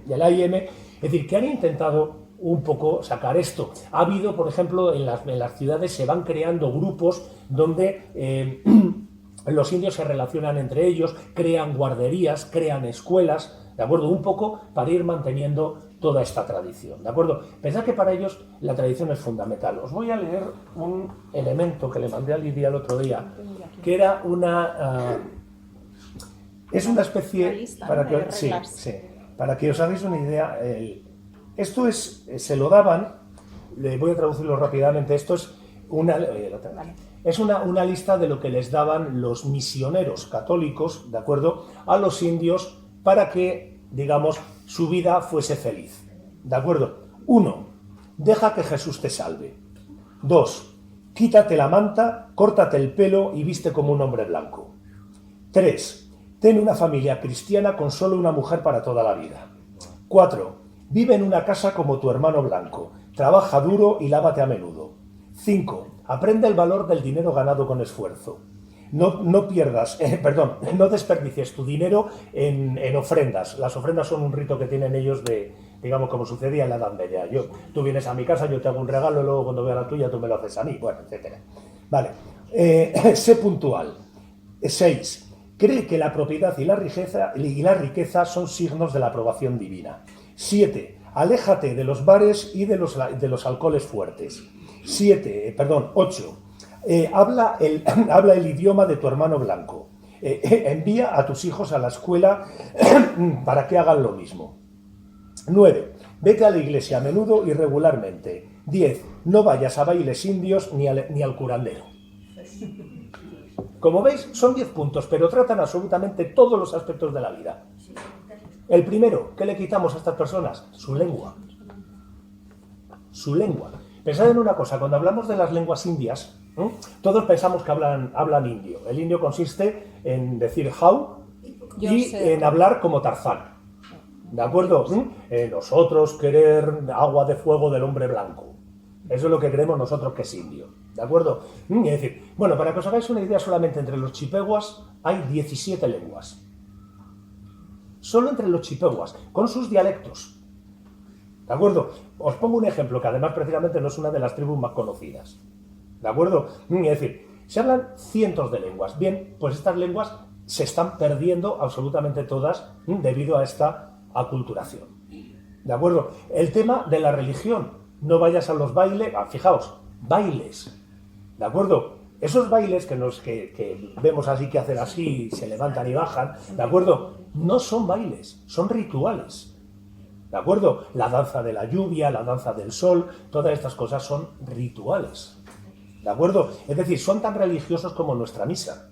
el AIM, es decir, que han intentado un poco sacar esto. Ha habido, por ejemplo, en las ciudades se van creando grupos donde los indios se relacionan entre ellos, crean guarderías, crean escuelas, ¿de acuerdo? Un poco para ir manteniendo toda esta tradición, ¿de acuerdo? Pensad que para ellos la tradición es fundamental. Os voy a leer un elemento que le mandé a Lidia el otro día, que era es una especie, lista, para que os hagáis una idea. Esto se lo daban, le voy a traducirlo rápidamente, esto es una lista de lo que les daban los misioneros católicos, ¿de acuerdo?, a los indios para que, digamos, su vida fuese feliz, ¿de acuerdo? 1. Deja que Jesús te salve. 2. Quítate la manta, córtate el pelo y viste como un hombre blanco. 3. Ten una familia cristiana con solo una mujer para toda la vida. 4. Vive en una casa como tu hermano blanco. Trabaja duro y lávate a menudo. 5. Aprende el valor del dinero ganado con esfuerzo. No desperdicies tu dinero en ofrendas. Las ofrendas son un rito que tienen ellos digamos, como sucedía en la Edad Media. Tú vienes a mi casa, yo te hago un regalo, luego cuando vea la tuya tú me lo haces a mí, bueno, etcétera. Vale. Sé puntual. 6. Cree que la propiedad y la riqueza son signos de la aprobación divina. 7. Aléjate de los bares y de los alcoholes fuertes. 8. Habla el idioma de tu hermano blanco. Envía a tus hijos a la escuela para que hagan lo mismo. 9. Vete a la iglesia a menudo y regularmente. 10. No vayas a bailes indios ni al curandero. Como veis, son 10 puntos, pero tratan absolutamente todos los aspectos de la vida. El primero, ¿qué le quitamos a estas personas? Su lengua. Su lengua. Pensad en una cosa, cuando hablamos de las lenguas indias, todos pensamos que hablan indio. El indio consiste en decir how y en hablar como Tarzán. ¿De acuerdo? Nosotros querer agua de fuego del hombre blanco. Eso es lo que creemos nosotros que es indio. ¿De acuerdo? Es decir, bueno, para que os hagáis una idea, solamente entre los chipeguas hay 17 lenguas. Solo entre los chipeguas, con sus dialectos. ¿De acuerdo? Os pongo un ejemplo que además precisamente no es una de las tribus más conocidas. ¿De acuerdo? Es decir, se hablan cientos de lenguas. Bien, pues estas lenguas se están perdiendo absolutamente todas debido a esta aculturación. ¿De acuerdo? El tema de la religión. No vayas a los bailes, fijaos, bailes. ¿De acuerdo? Esos bailes que vemos así, que hacen así, se levantan y bajan, ¿de acuerdo? No son bailes, son rituales. ¿De acuerdo? La danza de la lluvia, la danza del sol, todas estas cosas son rituales. ¿De acuerdo? Es decir, son tan religiosos como nuestra misa.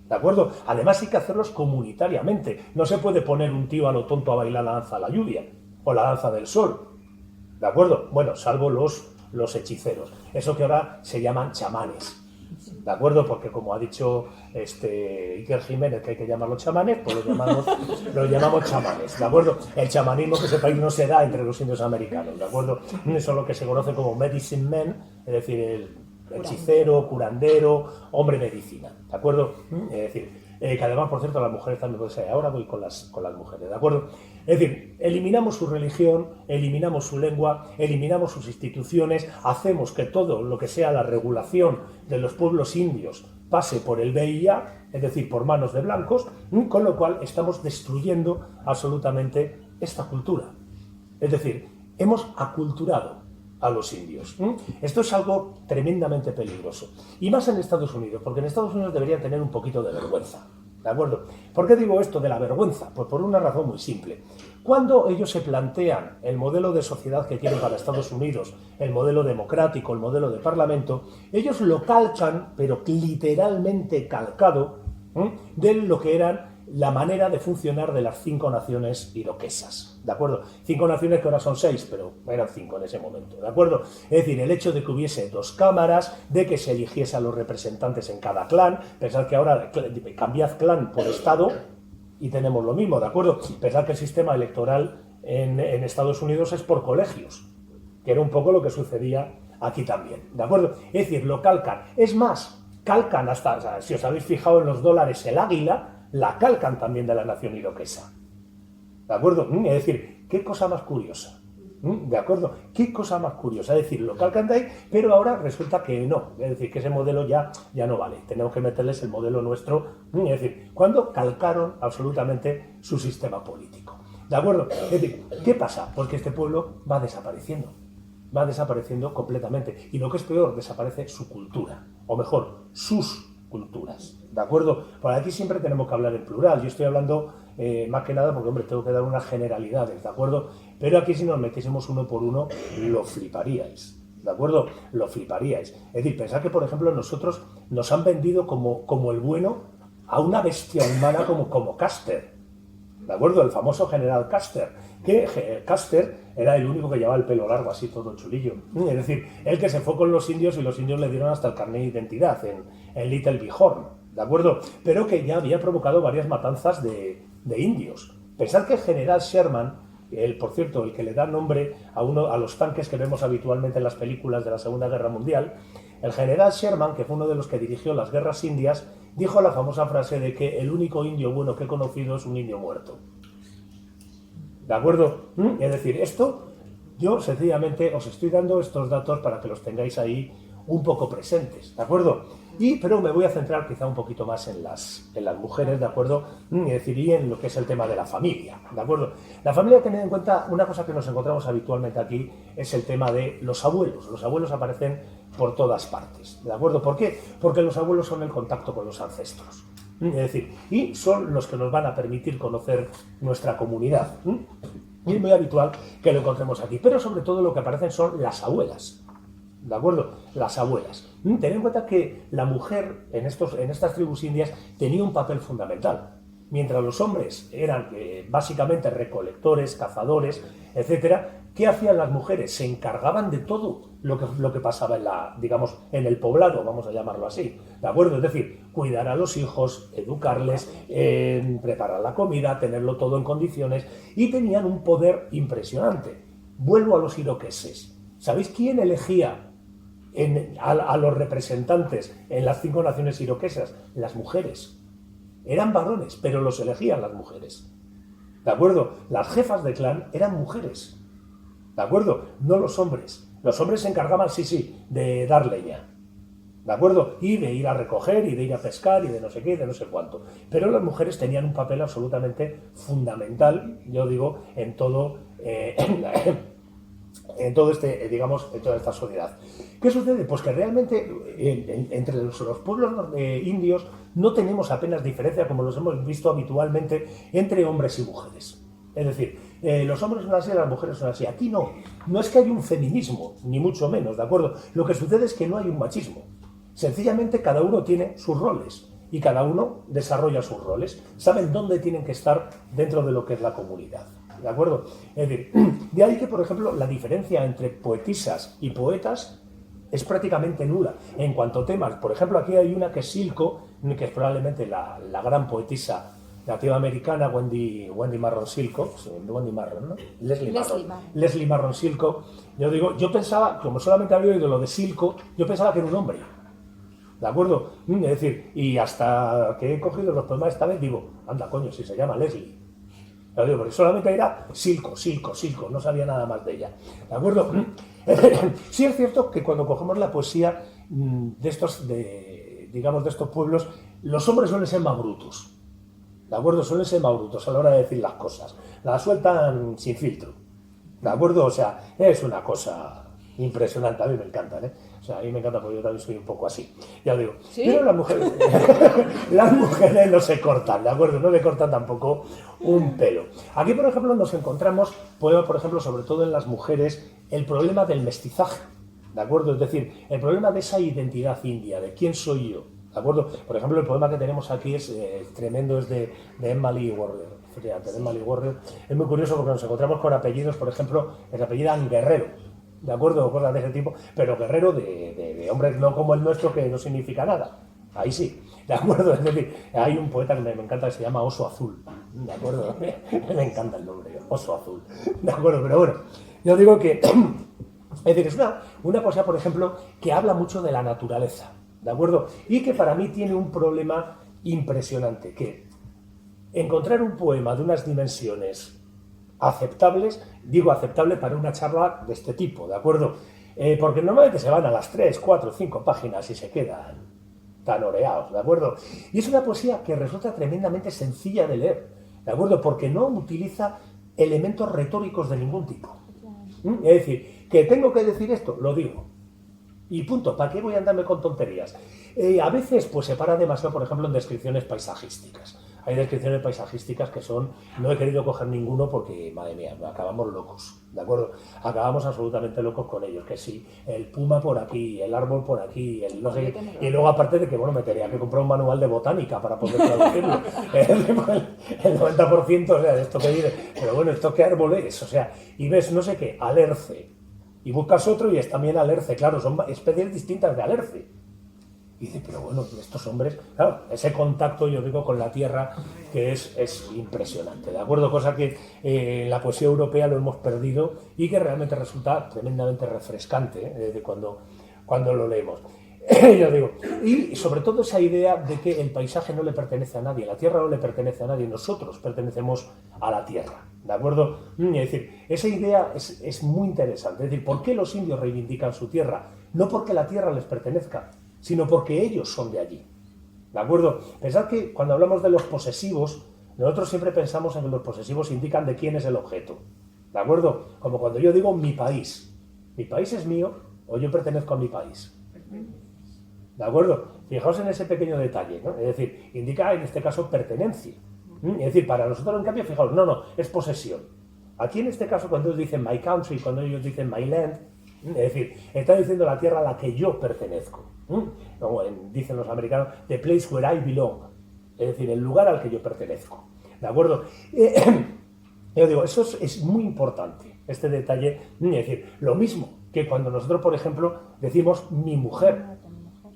¿De acuerdo? Además hay que hacerlos comunitariamente. No se puede poner un tío a lo tonto a bailar la danza de la lluvia o la danza del sol. ¿De acuerdo? Bueno, salvo los hechiceros. Eso que ahora se llaman chamanes. ¿de acuerdo? Porque como ha dicho Iker Jiménez que hay que llamarlos chamanes, pues los llamamos chamanes, ¿de acuerdo? El chamanismo, que sepáis, no se da entre los indios americanos, ¿de acuerdo? Eso es lo que se conoce como medicine men, es decir, el hechicero, curandero, hombre medicina, ¿de acuerdo? Es decir, que además, por cierto, las mujeres también pueden ser. Ahora voy con las mujeres, ¿de acuerdo? Es decir, eliminamos su religión, eliminamos su lengua, eliminamos sus instituciones, hacemos que todo lo que sea la regulación de los pueblos indios pase por el BIA, es decir, por manos de blancos, con lo cual estamos destruyendo absolutamente esta cultura. Es decir, hemos aculturado a los indios. Esto es algo tremendamente peligroso. Y más en Estados Unidos, porque en Estados Unidos deberían tener un poquito de vergüenza. ¿De acuerdo? ¿Por qué digo esto de la vergüenza? Pues por una razón muy simple. Cuando ellos se plantean el modelo de sociedad que quieren para Estados Unidos, el modelo democrático, el modelo de parlamento, ellos lo calcan, pero literalmente calcado, de lo que eran la manera de funcionar de las 5 naciones iroquesas, ¿de acuerdo? 5 naciones que ahora son 6, pero eran 5 en ese momento, ¿de acuerdo? Es decir, el hecho de que hubiese 2 cámaras, de que se eligiese a los representantes en cada clan, pensad que ahora cambiad clan por estado y tenemos lo mismo, ¿de acuerdo? Pensad que el sistema electoral en Estados Unidos es por colegios, que era un poco lo que sucedía aquí también, ¿de acuerdo? Es decir, lo calcan. Es más, calcan hasta, o sea, si os habéis fijado en los dólares, el águila la calcan también de la nación iroquesa. ¿De acuerdo? Es decir, qué cosa más curiosa. ¿De acuerdo? Qué cosa más curiosa. Es decir, lo calcan de ahí, pero ahora resulta que no. Es decir, que ese modelo ya no vale. Tenemos que meterles el modelo nuestro. Es decir, cuando calcaron absolutamente su sistema político. ¿De acuerdo? Es decir, ¿qué pasa? Pues que este pueblo va desapareciendo. Va desapareciendo completamente. Y lo que es peor, desaparece su cultura. O mejor, sus culturas, ¿de acuerdo? Por aquí siempre tenemos que hablar en plural. Yo estoy hablando más que nada porque, hombre, tengo que dar unas generalidades, ¿de acuerdo? Pero aquí si nos metiésemos uno por uno, lo fliparíais, ¿de acuerdo? Lo fliparíais. Es decir, pensad que, por ejemplo, nosotros nos han vendido como el bueno a una bestia humana como Custer, ¿de acuerdo? El famoso general Custer, que Custer era el único que llevaba el pelo largo, así todo chulillo. Es decir, el que se fue con los indios y los indios le dieron hasta el carnet de identidad en Little Bighorn, ¿de acuerdo? Pero que ya había provocado varias matanzas de indios. Pensad que el general Sherman, por cierto, el que le da nombre a los tanques que vemos habitualmente en las películas de la Segunda Guerra Mundial, el general Sherman, que fue uno de los que dirigió las guerras indias, dijo la famosa frase de que el único indio bueno que he conocido es un indio muerto. ¿De acuerdo? Es decir, esto yo sencillamente os estoy dando estos datos para que los tengáis ahí un poco presentes, ¿de acuerdo? Pero me voy a centrar quizá un poquito más en las mujeres, ¿de acuerdo? Es decir, y en lo que es el tema de la familia, ¿de acuerdo? La familia, tened en cuenta, una cosa que nos encontramos habitualmente aquí es el tema de los abuelos. Los abuelos aparecen por todas partes, ¿de acuerdo? ¿Por qué? Porque los abuelos son el contacto con los ancestros. Es decir, y son los que nos van a permitir conocer nuestra comunidad. Y es muy habitual que lo encontremos aquí. Pero sobre todo lo que aparecen son las abuelas. ¿De acuerdo? Las abuelas. Tened en cuenta que la mujer en estas tribus indias tenía un papel fundamental. Mientras los hombres eran básicamente recolectores, cazadores, etcétera, ¿qué hacían las mujeres? Se encargaban de todo lo que pasaba en el poblado, vamos a llamarlo así, ¿de acuerdo? Es decir, cuidar a los hijos, educarles, preparar la comida, tenerlo todo en condiciones, y tenían un poder impresionante. Vuelvo a los iroqueses. ¿Sabéis quién elegía a los representantes en las 5 naciones iroquesas? Las mujeres. Eran varones, pero los elegían las mujeres. ¿De acuerdo? Las jefas de clan eran mujeres. ¿De acuerdo? No los hombres. Los hombres se encargaban, sí, de dar leña. ¿De acuerdo? Y de ir a recoger, y de ir a pescar, y de no sé qué, y de no sé cuánto. Pero las mujeres tenían un papel absolutamente fundamental, yo digo, en toda esta sociedad. ¿Qué sucede? Pues que realmente entre los pueblos indios no tenemos apenas diferencia, como los hemos visto habitualmente, entre hombres y mujeres. Es decir, los hombres son así, las mujeres son así. Aquí no es que haya un feminismo, ni mucho menos, ¿de acuerdo? Lo que sucede es que no hay un machismo. Sencillamente cada uno tiene sus roles y cada uno desarrolla sus roles. Saben dónde tienen que estar dentro de lo que es la comunidad. ¿De acuerdo? Es decir, de ahí que, por ejemplo, la diferencia entre poetisas y poetas es prácticamente nula en cuanto a temas. Por ejemplo, aquí hay una que es Silko, que es probablemente la gran poetisa nativa americana, Wendy Marron Silko, sí, Wendy Marron, ¿no? Leslie Marron Silko. Yo pensaba, como solamente había oído lo de Silko, yo pensaba que era un hombre. ¿De acuerdo? Es decir, y hasta que he cogido los poemas esta vez digo, anda coño, si se llama Leslie. Lo digo, porque solamente era Silko, no sabía nada más de ella. ¿De acuerdo? Sí es cierto que cuando cogemos la poesía de estos pueblos, los hombres suelen ser más brutos. ¿De acuerdo? Suelen ser más brutos a la hora de decir las cosas. Las sueltan sin filtro. ¿De acuerdo? O sea, es una cosa impresionante. A mí me encantan, ¿eh? O sea, a mí me encanta porque yo también soy un poco así. Ya digo. ¿Sí? Pero las mujeres no se cortan, ¿de acuerdo? No le cortan tampoco un pelo. Aquí, por ejemplo, nos encontramos, por ejemplo, sobre todo en las mujeres, el problema del mestizaje. ¿De acuerdo? Es decir, el problema de esa identidad india, de quién soy yo. ¿De acuerdo? Por ejemplo, el poema que tenemos aquí es tremendo, es de Emma Lee Warrior. Fíjate, de Emma Lee Warrior. Es muy curioso porque nos encontramos con apellidos, por ejemplo, que se apellidan Guerrero, ¿de acuerdo? Cosas de ese tipo, pero Guerrero de hombres no como el nuestro, que no significa nada. Ahí sí, ¿de acuerdo? Es decir, hay un poeta que me encanta que se llama Oso Azul, ¿de acuerdo? Me encanta el nombre, Oso Azul, ¿de acuerdo? Pero bueno, yo digo que, es decir, es una poesía, por ejemplo, que habla mucho de la naturaleza, ¿de acuerdo? Y que para mí tiene un problema impresionante, que encontrar un poema de unas dimensiones aceptables, digo aceptable para una charla de este tipo, ¿de acuerdo? Porque normalmente se van a las 3, 4, 5 páginas y se quedan tan oreados, ¿de acuerdo? Y es una poesía que resulta tremendamente sencilla de leer, ¿de acuerdo? Porque no utiliza elementos retóricos de ningún tipo. Es decir, que tengo que decir esto, lo digo. Y punto, ¿para qué voy a andarme con tonterías? A veces pues se para demasiado, por ejemplo, en descripciones paisajísticas. Hay descripciones paisajísticas que son... No he querido coger ninguno porque, madre mía, acabamos locos, ¿de acuerdo? Acabamos absolutamente locos con ellos, que sí, el puma por aquí, el árbol por aquí, el no sé qué... Y luego, aparte de que, bueno, me tenía que comprar un manual de botánica para poder traducirlo. El 90%, o sea, de esto que dice... Pero bueno, ¿esto qué árbol es? O sea, y ves, no sé qué, alerce. Y buscas otro y es también alerce. Claro, son especies distintas de alerce. Y dice, pero bueno, estos hombres, claro, ese contacto, yo digo, con la tierra, que es impresionante, ¿de acuerdo? Cosa que en la poesía europea lo hemos perdido y que realmente resulta tremendamente refrescante de cuando lo leemos. Yo digo, y sobre todo esa idea de que el paisaje no le pertenece a nadie, la tierra no le pertenece a nadie, nosotros pertenecemos a la tierra, ¿de acuerdo? Es decir, esa idea es muy interesante. Es decir, ¿por qué los indios reivindican su tierra? No porque la tierra les pertenezca, sino porque ellos son de allí, ¿de acuerdo? Pensad que cuando hablamos de los posesivos, nosotros siempre pensamos en que los posesivos indican de quién es el objeto, ¿de acuerdo? Como cuando yo digo mi país es mío o yo pertenezco a mi país, ¿de acuerdo? Fijaos en ese pequeño detalle, ¿no? Es decir, indica en este caso pertenencia, es decir, para nosotros en cambio, fijaos, no, es posesión. Aquí en este caso cuando ellos dicen my country, cuando ellos dicen my land, es decir, está diciendo la tierra a la que yo pertenezco. Como dicen los americanos, the place where I belong. Es decir, el lugar al que yo pertenezco. ¿De acuerdo? Yo digo, eso es muy importante, este detalle. Es decir, lo mismo que cuando nosotros, por ejemplo, decimos mi mujer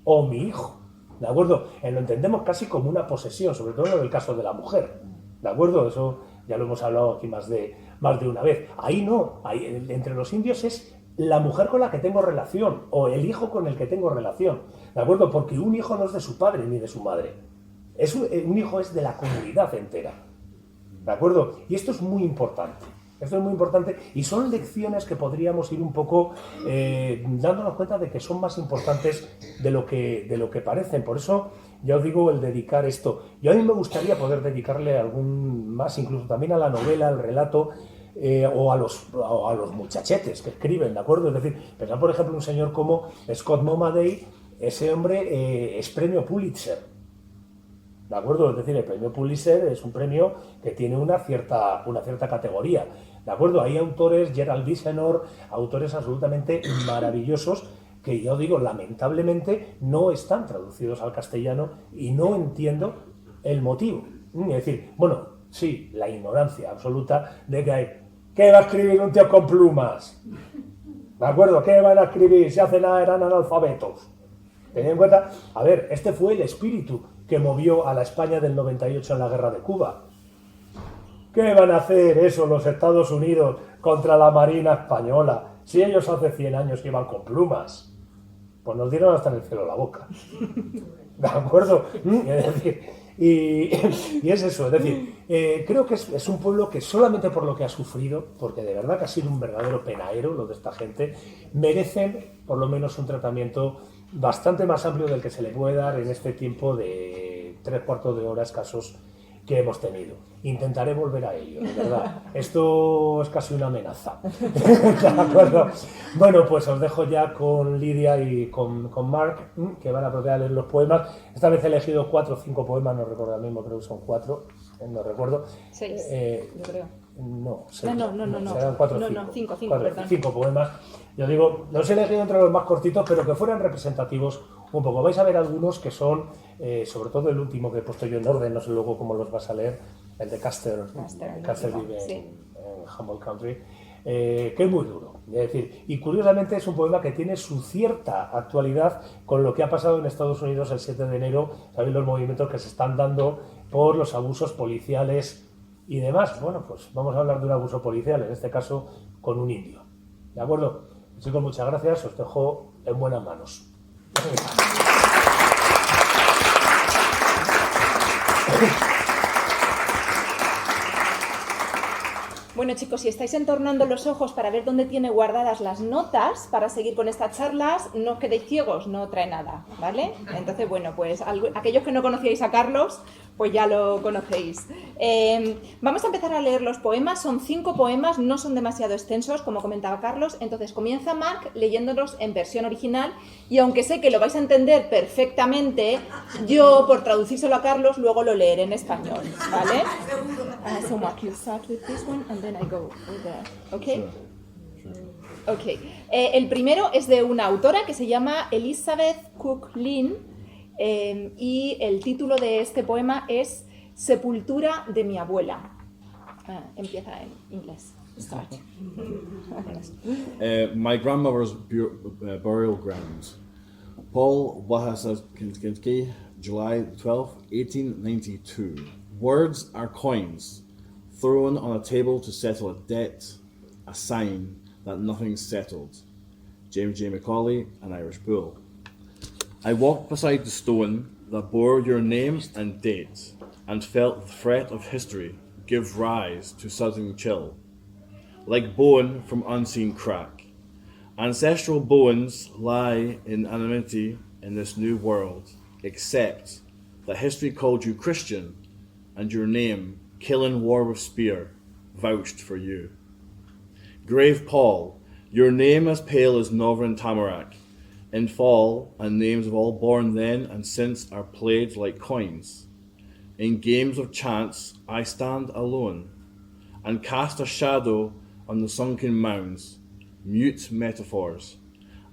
o mi hijo. ¿De acuerdo? Lo entendemos casi como una posesión, sobre todo en el caso de la mujer. ¿De acuerdo? Eso ya lo hemos hablado aquí más de una vez. Ahí no, entre los indios es la mujer con la que tengo relación o el hijo con el que tengo relación, ¿de acuerdo? Porque un hijo no es de su padre ni de su madre, un hijo es de la comunidad entera, ¿de acuerdo? Y esto es muy importante, y son lecciones que podríamos ir un poco dándonos cuenta de que son más importantes de lo que parecen. Por eso ya os digo el dedicar esto. Yo a mí me gustaría poder dedicarle algún más, incluso también a la novela, al relato, o a los muchachetes que escriben, ¿de acuerdo? Es decir, pensad por ejemplo un señor como Scott Momaday, ese hombre es premio Pulitzer, ¿de acuerdo? Es decir, el premio Pulitzer es un premio que tiene una cierta categoría, ¿de acuerdo? Hay autores, Gerald Visenor, autores absolutamente maravillosos que yo digo, lamentablemente no están traducidos al castellano y no entiendo el motivo. Es decir, bueno, sí, la ignorancia absoluta de que hay... ¿Qué va a escribir un tío con plumas? ¿De acuerdo? ¿Qué van a escribir si hace nada eran analfabetos? Tened en cuenta, a ver, este fue el espíritu que movió a la España del 98 en la guerra de Cuba. ¿Qué van a hacer eso los Estados Unidos contra la Marina Española si ellos hace 100 años iban con plumas? Pues nos dieron hasta en el cielo la boca. ¿De acuerdo? Es decir, y es eso, es decir, creo que es un pueblo que solamente por lo que ha sufrido, porque de verdad que ha sido un verdadero penaero lo de esta gente, merecen por lo menos un tratamiento bastante más amplio del que se le puede dar en este tiempo de 3/4 de hora escasos que hemos tenido. Intentaré volver a ello, de verdad. Esto es casi una amenaza. ¿De acuerdo? Bueno, pues os dejo ya con Lidia y con Mark, que van a proceder a leer los poemas. Esta vez he elegido 4 o 5 poemas, no recuerdo ahora mismo, creo que son 4, no recuerdo. 6, yo creo. No, 6. No. Serán 4 o 5. No, 5, perdón. 5 poemas. Yo digo, los he elegido entre los más cortitos, pero que fueran representativos un poco. Vais a ver algunos que son, sobre todo el último que he puesto yo en orden, no sé luego cómo los vas a leer, el de Caster vive en Humboldt Country, que es muy duro. Es decir, y curiosamente es un poema que tiene su cierta actualidad con lo que ha pasado en Estados Unidos el 7 de enero, sabéis los movimientos que se están dando por los abusos policiales y demás. Bueno, pues vamos a hablar de un abuso policial, en este caso con un indio. ¿De acuerdo? Chicos, muchas gracias, os dejo en buenas manos. Bueno, chicos, si estáis entornando los ojos para ver dónde tiene guardadas las notas para seguir con estas charlas, no os quedéis ciegos, no trae nada, ¿vale? Entonces, bueno, pues aquellos que no conocíais a Carlos, pues ya lo conocéis. Vamos a empezar a leer los poemas, son 5 poemas, no son demasiado extensos, como comentaba Carlos, entonces comienza Mark leyéndolos en versión original y aunque sé que lo vais a entender perfectamente, yo, por traducírselo a Carlos, luego lo leeré en español, ¿vale? So Mark, you start with this one and then I go with there, ¿ok? Ok. El primero es de una autora que se llama Elizabeth Cook Lynn, y el título de este poema es Sepultura de mi abuela. Empieza en inglés. Start. My grandmother's burial grounds. Paul Wahasakinski, July 12, 1892. Words are coins, thrown on a table to settle a debt, a sign that nothing's settled. James J. Macaulay, An Irish Bull. I walked beside the stone that bore your name and date, and felt the threat of history give rise to sudden chill. Like bone from unseen crack, ancestral bones lie in anonymity in this new world, except that history called you Christian, and your name, killing war with spear, vouched for you. Grave Paul, your name as pale as northern tamarack, in fall, and names of all born then and since are played like coins. In games of chance I stand alone, and cast a shadow on the sunken mounds, mute metaphors.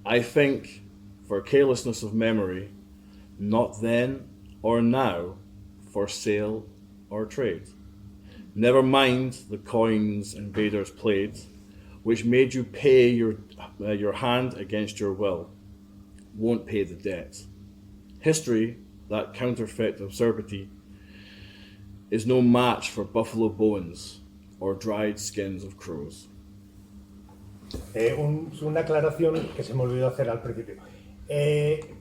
I think, for carelessness of memory, not then or now, for sale or trade. Never mind the coins invaders played, which made you pay your hand against your will. Won't pay the debt. History, that counterfeit absurdity, is no match for buffalo bones or dried skins of crows. Una aclaración que se me olvidó hacer al principio.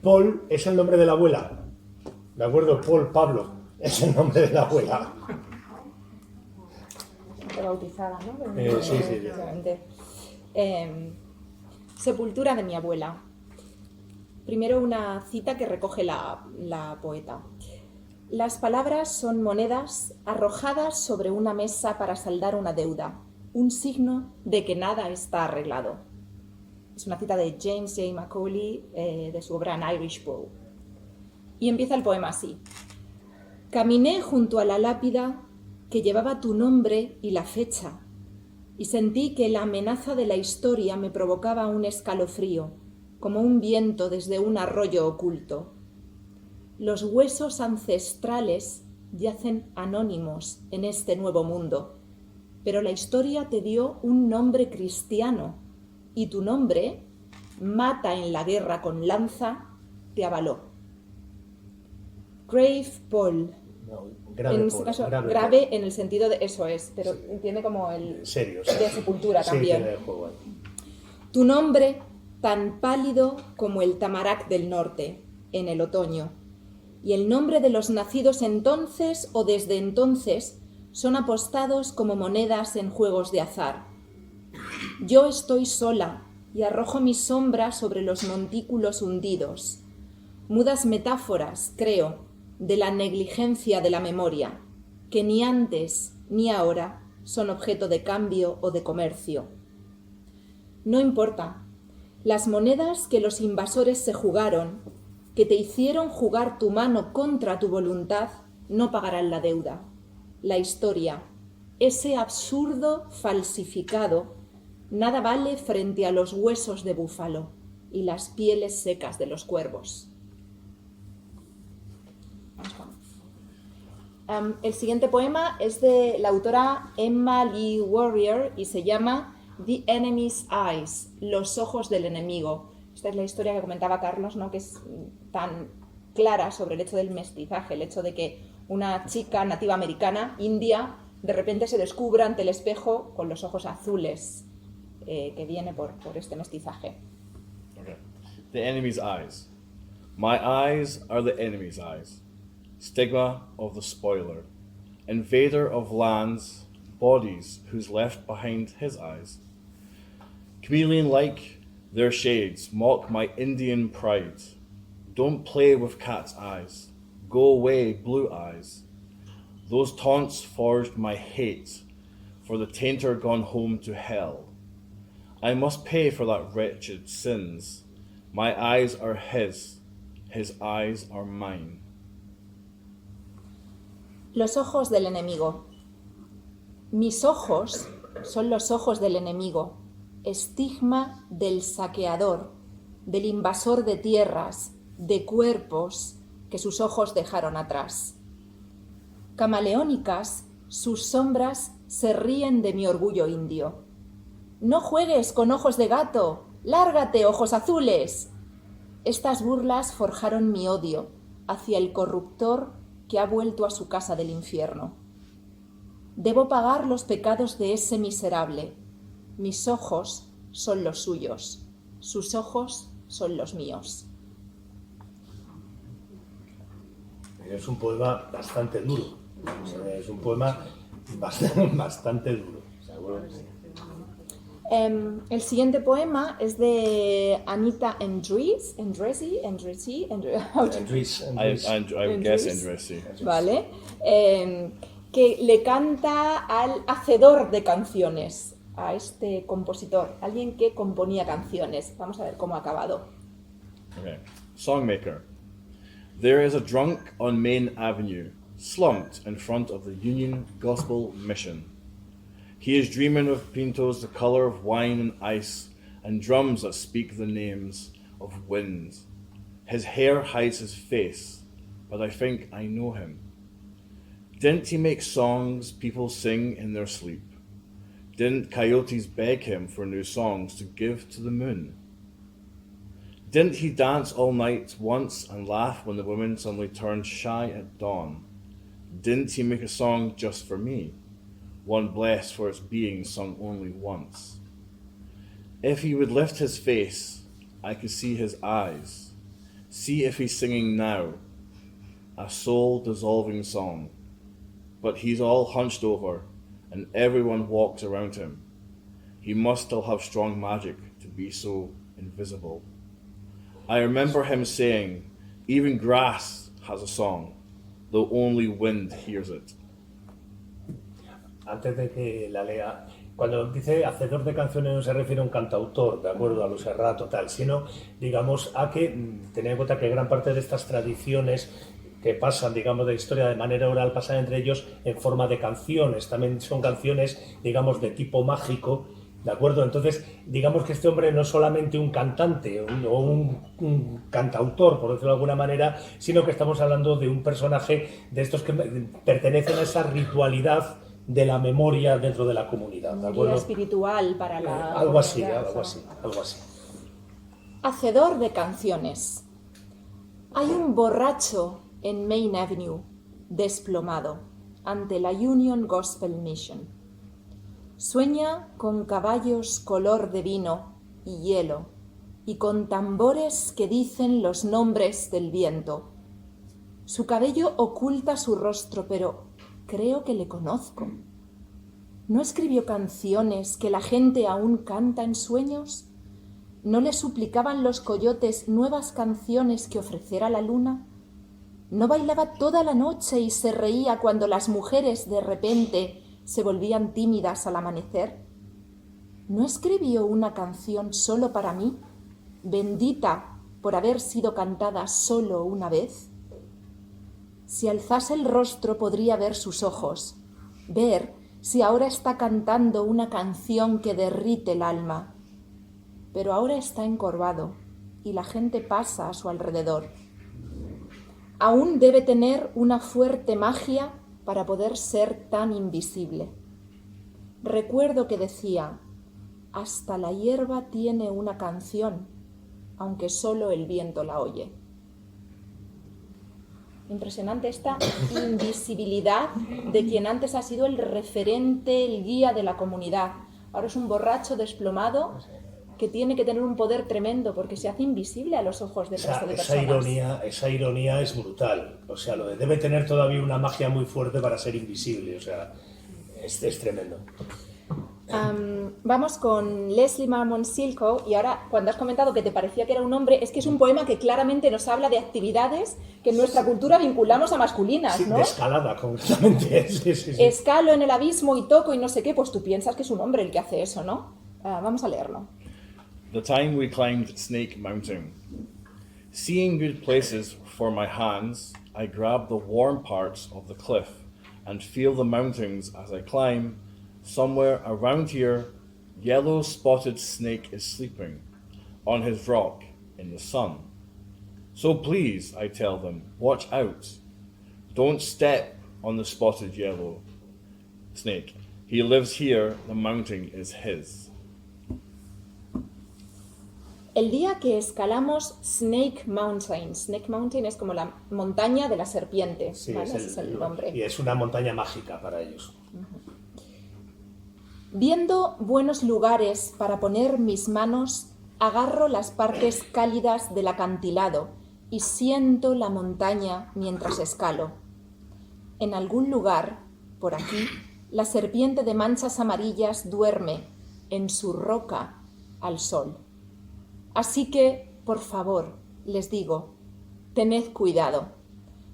Paul es el nombre de la abuela. ¿De acuerdo? Paul, Pablo, es el nombre de la abuela. Bautizada, ¿no? Sí. Sepultura de mi abuela. Primero una cita que recoge la poeta. Las palabras son monedas arrojadas sobre una mesa para saldar una deuda, un signo de que nada está arreglado. Es una cita de James J. Macaulay de su obra An Irish Bull. Y empieza el poema así. Caminé junto a la lápida que llevaba tu nombre y la fecha, y sentí que la amenaza de la historia me provocaba un escalofrío, como un viento desde un arroyo oculto. Los huesos ancestrales yacen anónimos en este nuevo mundo, pero la historia te dio un nombre cristiano, y tu nombre, mata en la guerra con lanza, te avaló. Grave Paul. No, En este caso, grave en el sentido de eso es, pero tiene como el serio, de sepultura sí, también. tiene el juego ahí. Tu nombre, tan pálido como el tamarack del norte, en el otoño, y el nombre de los nacidos entonces o desde entonces son apostados como monedas en juegos de azar. Yo estoy sola y arrojo mi sombra sobre los montículos hundidos. Mudas metáforas, creo, de la negligencia de la memoria, que ni antes ni ahora son objeto de cambio o de comercio. No importa, las monedas que los invasores se jugaron, que te hicieron jugar tu mano contra tu voluntad, no pagarán la deuda. La historia, ese absurdo falsificado, nada vale frente a los huesos de búfalo y las pieles secas de los cuervos. El siguiente poema es de la autora Emma Lee Warrior y se llama The Enemy's Eyes, los ojos del enemigo. Esta es la historia que comentaba Carlos, ¿no? Que es tan clara sobre el hecho del mestizaje, el hecho de que una chica nativa americana, india, de repente se descubra ante el espejo con los ojos azules, que viene por este mestizaje. Okay. The enemy's eyes. My eyes are the enemy's eyes. Stigma of the spoiler. Invader of lands, bodies who's left behind his eyes. Chameleon-like, their shades mock my Indian pride. Don't play with cat's eyes. Go away, blue eyes. Those taunts forged my hate, for the tainter gone home to hell. I must pay for that wretched sins. My eyes are his eyes are mine. Los ojos del enemigo. Mis ojos son los ojos del enemigo, estigma del saqueador, del invasor de tierras, de cuerpos que sus ojos dejaron atrás. Camaleónicas, sus sombras se ríen de mi orgullo indio. No juegues con ojos de gato, lárgate, ojos azules. Estas burlas forjaron mi odio hacia el corruptor que ha vuelto a su casa del infierno. Debo pagar los pecados de ese miserable. Mis ojos son los suyos, sus ojos son los míos. Es un poema bastante duro. Es un poema bastante duro. Seguro que sí. El siguiente poema es de Anita Endressy, ¿vale? Que le canta al hacedor de canciones, a este compositor, alguien que componía canciones. Vamos a ver cómo ha acabado. Okay. Songmaker. There is a drunk on Main Avenue, slumped in front of the Union Gospel Mission. He is dreaming of pintos the color of wine and ice, and drums that speak the names of wind. His hair hides his face, but I think I know him. Didn't he make songs people sing in their sleep? Didn't coyotes beg him for new songs to give to the moon? Didn't he dance all night once and laugh when the women suddenly turned shy at dawn? Didn't he make a song just for me? One blessed for its being sung only once. If he would lift his face, I could see his eyes. See if he's singing now, a soul-dissolving song. But he's all hunched over, and everyone walks around him. He must still have strong magic to be so invisible. I remember him saying, even grass has a song, though only wind hears it. Antes de que la lea, cuando dice hacedor de canciones no se refiere a un cantautor, de acuerdo, a los Serrat o tal, sino, digamos, a que tener en cuenta que gran parte de estas tradiciones que pasan, digamos, de historia de manera oral, pasan entre ellos en forma de canciones, también son canciones, digamos, de tipo mágico, ¿de acuerdo? Entonces, digamos que este hombre no es solamente un cantante o un cantautor, por decirlo de alguna manera, sino que estamos hablando de un personaje de estos que pertenecen a esa ritualidad de la memoria dentro de la comunidad, ¿de Guía acuerdo? espiritual para la Algo así, comunidad, algo o así, sea. algo así. Hacedor de canciones. Hay un borracho en Main Avenue, desplomado, ante la Union Gospel Mission. Sueña con caballos color de vino y hielo, y con tambores que dicen los nombres del viento. Su cabello oculta su rostro, pero creo que le conozco. ¿No escribió canciones que la gente aún canta en sueños? ¿No le suplicaban los coyotes nuevas canciones que ofrecer a la luna? ¿No bailaba toda la noche y se reía cuando las mujeres de repente se volvían tímidas al amanecer? ¿No escribió una canción solo para mí, bendita por haber sido cantada solo una vez? Si alzase el rostro podría ver sus ojos, ver si ahora está cantando una canción que derrite el alma. Pero ahora está encorvado y la gente pasa a su alrededor. Aún debe tener una fuerte magia para poder ser tan invisible. Recuerdo que decía, hasta la hierba tiene una canción, aunque solo el viento la oye. Impresionante esta invisibilidad de quien antes ha sido el referente, el guía de la comunidad. Ahora es un borracho desplomado que tiene que tener un poder tremendo porque se hace invisible a los ojos del resto de personas. Esa ironía es brutal. O sea, debe tener todavía una magia muy fuerte para ser invisible. O sea, es tremendo. Vamos con Leslie Marmon Silko, y ahora cuando has comentado que te parecía que era un hombre, es que es un poema que claramente nos habla de actividades que en nuestra cultura vinculamos a masculinas, Sí, ¿no? de escalada, concretamente. Sí. Escalo en el abismo y toco y no sé qué, pues tú piensas que es un hombre el que hace eso, ¿no? Vamos a leerlo. The time we climbed Snake Mountain. Seeing good places for my hands, I grab the warm parts of the cliff and feel the mountains as I climb. Somewhere around here, yellow spotted snake is sleeping on his rock in the sun. So please, I tell them, watch out. Don't step on the spotted yellow snake. He lives here, the mountain is his. El día que escalamos Snake Mountain es como la montaña de la serpiente, Sí, ¿vale? Ese es el nombre. Y es una montaña mágica para ellos. Viendo buenos lugares para poner mis manos, agarro las partes cálidas del acantilado y siento la montaña mientras escalo. En algún lugar, por aquí, la serpiente de manchas amarillas duerme en su roca al sol. Así que, por favor, les digo, tened cuidado.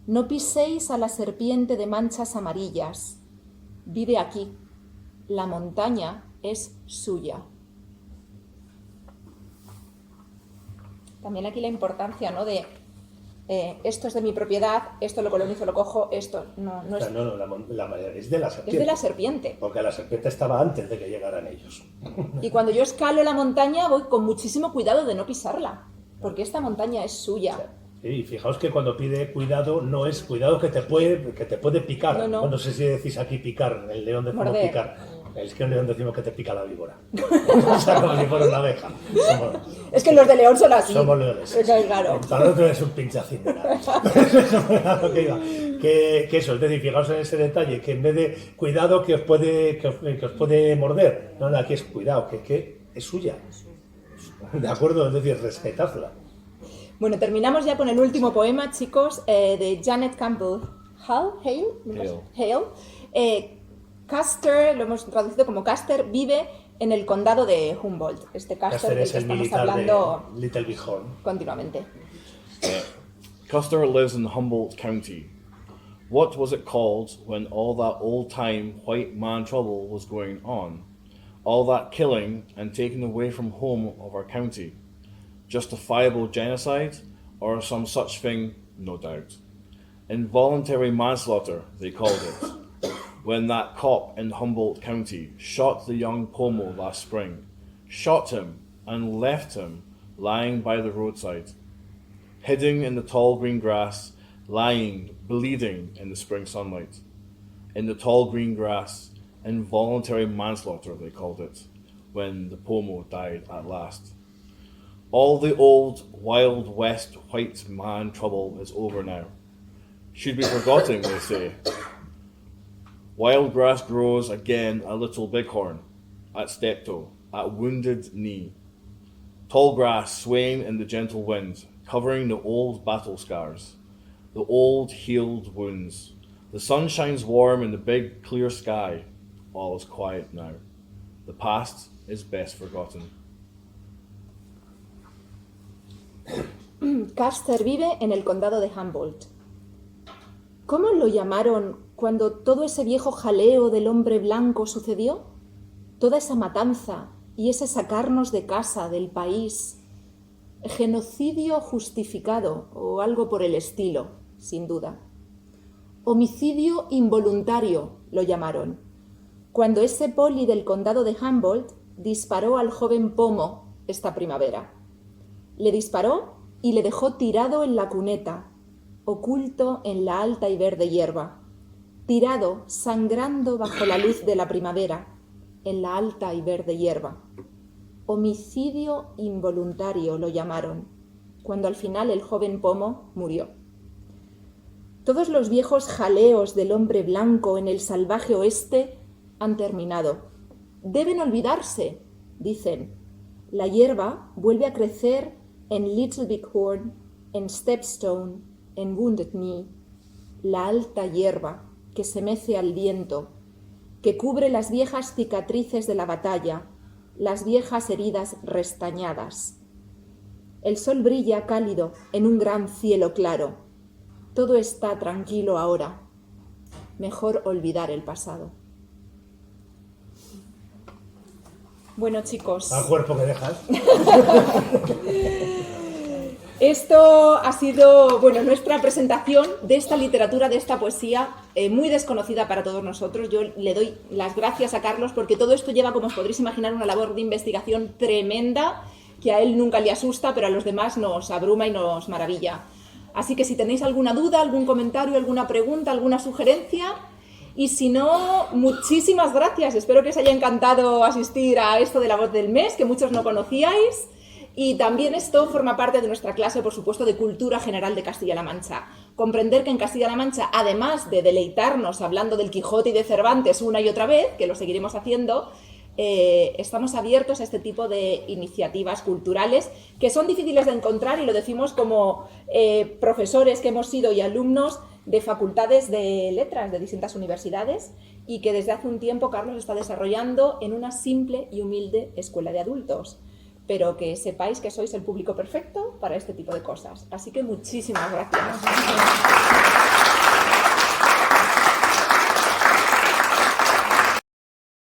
No piséis a la serpiente de manchas amarillas. Vive aquí. La montaña es suya. También aquí la importancia, ¿no? De esto es de mi propiedad, esto lo colonizo, lo cojo, esto no es... No, es de la serpiente. Es de la serpiente. Porque la serpiente estaba antes de que llegaran ellos. Y cuando yo escalo la montaña voy con muchísimo cuidado de no pisarla, porque esta montaña es suya. Sí, y fijaos que cuando pide cuidado, no es cuidado que te puede picar. No. No sé si decís aquí picar, el león decimos Morder. picar. Es que en León decimos que te pica la víbora. O sea, como si fuera una abeja. Es que los de León son así. Somos leones. Claro. Para nosotros es un pinchacín de nada. Que eso, es decir, fijaos en ese detalle, que en vez de cuidado que os puede morder, no, aquí es cuidado, que es suya. ¿De acuerdo? Es decir, respetadla. Bueno, terminamos ya con el último poema, chicos, de Janet Campbell Hale. Custer, lo hemos traducido como Custer, vive en el condado de Humboldt. Este Custer del Es que el estamos militar hablando de Little Bighorn. continuamente. Custer lives in Humboldt County. What was it called when all that old-time white man trouble was going on? All that killing and taking away from home of our county? Justifiable genocide, or some such thing? No doubt. Involuntary manslaughter, they called it. When that cop in Humboldt County shot the young Pomo last spring, shot him and left him lying by the roadside, hidden in the tall green grass, lying, bleeding in the spring sunlight. In the tall green grass, Involuntary manslaughter, they called it, when the Pomo died at last. All the old Wild West white man trouble is over now. Should be forgotten, they say. Wild grass grows again a little bighorn, at Steptoe, at Wounded Knee. Tall grass swaying in the gentle wind, covering the old battle scars, the old healed wounds. The sun shines warm in the big clear sky. All is quiet now. The past is best forgotten. Custer vive en el condado de Humboldt. ¿Cómo lo llamaron cuando todo ese viejo jaleo del hombre blanco sucedió? Toda esa matanza y ese sacarnos de casa, del país. Genocidio justificado o algo por el estilo, sin duda. Homicidio involuntario lo llamaron, cuando ese poli del condado de Humboldt disparó al joven Pomo esta primavera. Le disparó y le dejó tirado en la cuneta, oculto en la alta y verde hierba, tirado, sangrando bajo la luz de la primavera, en la alta y verde hierba. Homicidio involuntario lo llamaron, cuando al final el joven Pomo murió. Todos los viejos jaleos del hombre blanco en el salvaje oeste han terminado. Deben olvidarse, dicen. La hierba vuelve a crecer en Little Bighorn, en Stepstone, en Wounded Knee. La alta hierba que se mece al viento, que cubre las viejas cicatrices de la batalla, las viejas heridas restañadas. El sol brilla cálido en un gran cielo claro. Todo está tranquilo ahora. Mejor olvidar el pasado. Bueno, chicos. Al cuerpo que dejas. Esto ha sido, bueno, nuestra presentación de esta literatura, de esta poesía, muy desconocida para todos nosotros. Yo le doy las gracias a Carlos porque todo esto lleva, como os podréis imaginar, una labor de investigación tremenda que a él nunca le asusta, pero a los demás nos abruma y nos maravilla. Así que si tenéis alguna duda, algún comentario, alguna pregunta, alguna sugerencia, y si no, muchísimas gracias. Espero que os haya encantado asistir a esto de la voz del mes, que muchos no conocíais. Y también esto forma parte de nuestra clase, por supuesto, de Cultura General de Castilla-La Mancha. Comprender que en Castilla-La Mancha, además de deleitarnos hablando del Quijote y de Cervantes una y otra vez, que lo seguiremos haciendo, estamos abiertos a este tipo de iniciativas culturales que son difíciles de encontrar, y lo decimos como profesores que hemos sido y alumnos de facultades de letras de distintas universidades, y que desde hace un tiempo Carlos está desarrollando en una simple y humilde escuela de adultos. Pero que sepáis que sois el público perfecto para este tipo de cosas. Así que muchísimas gracias.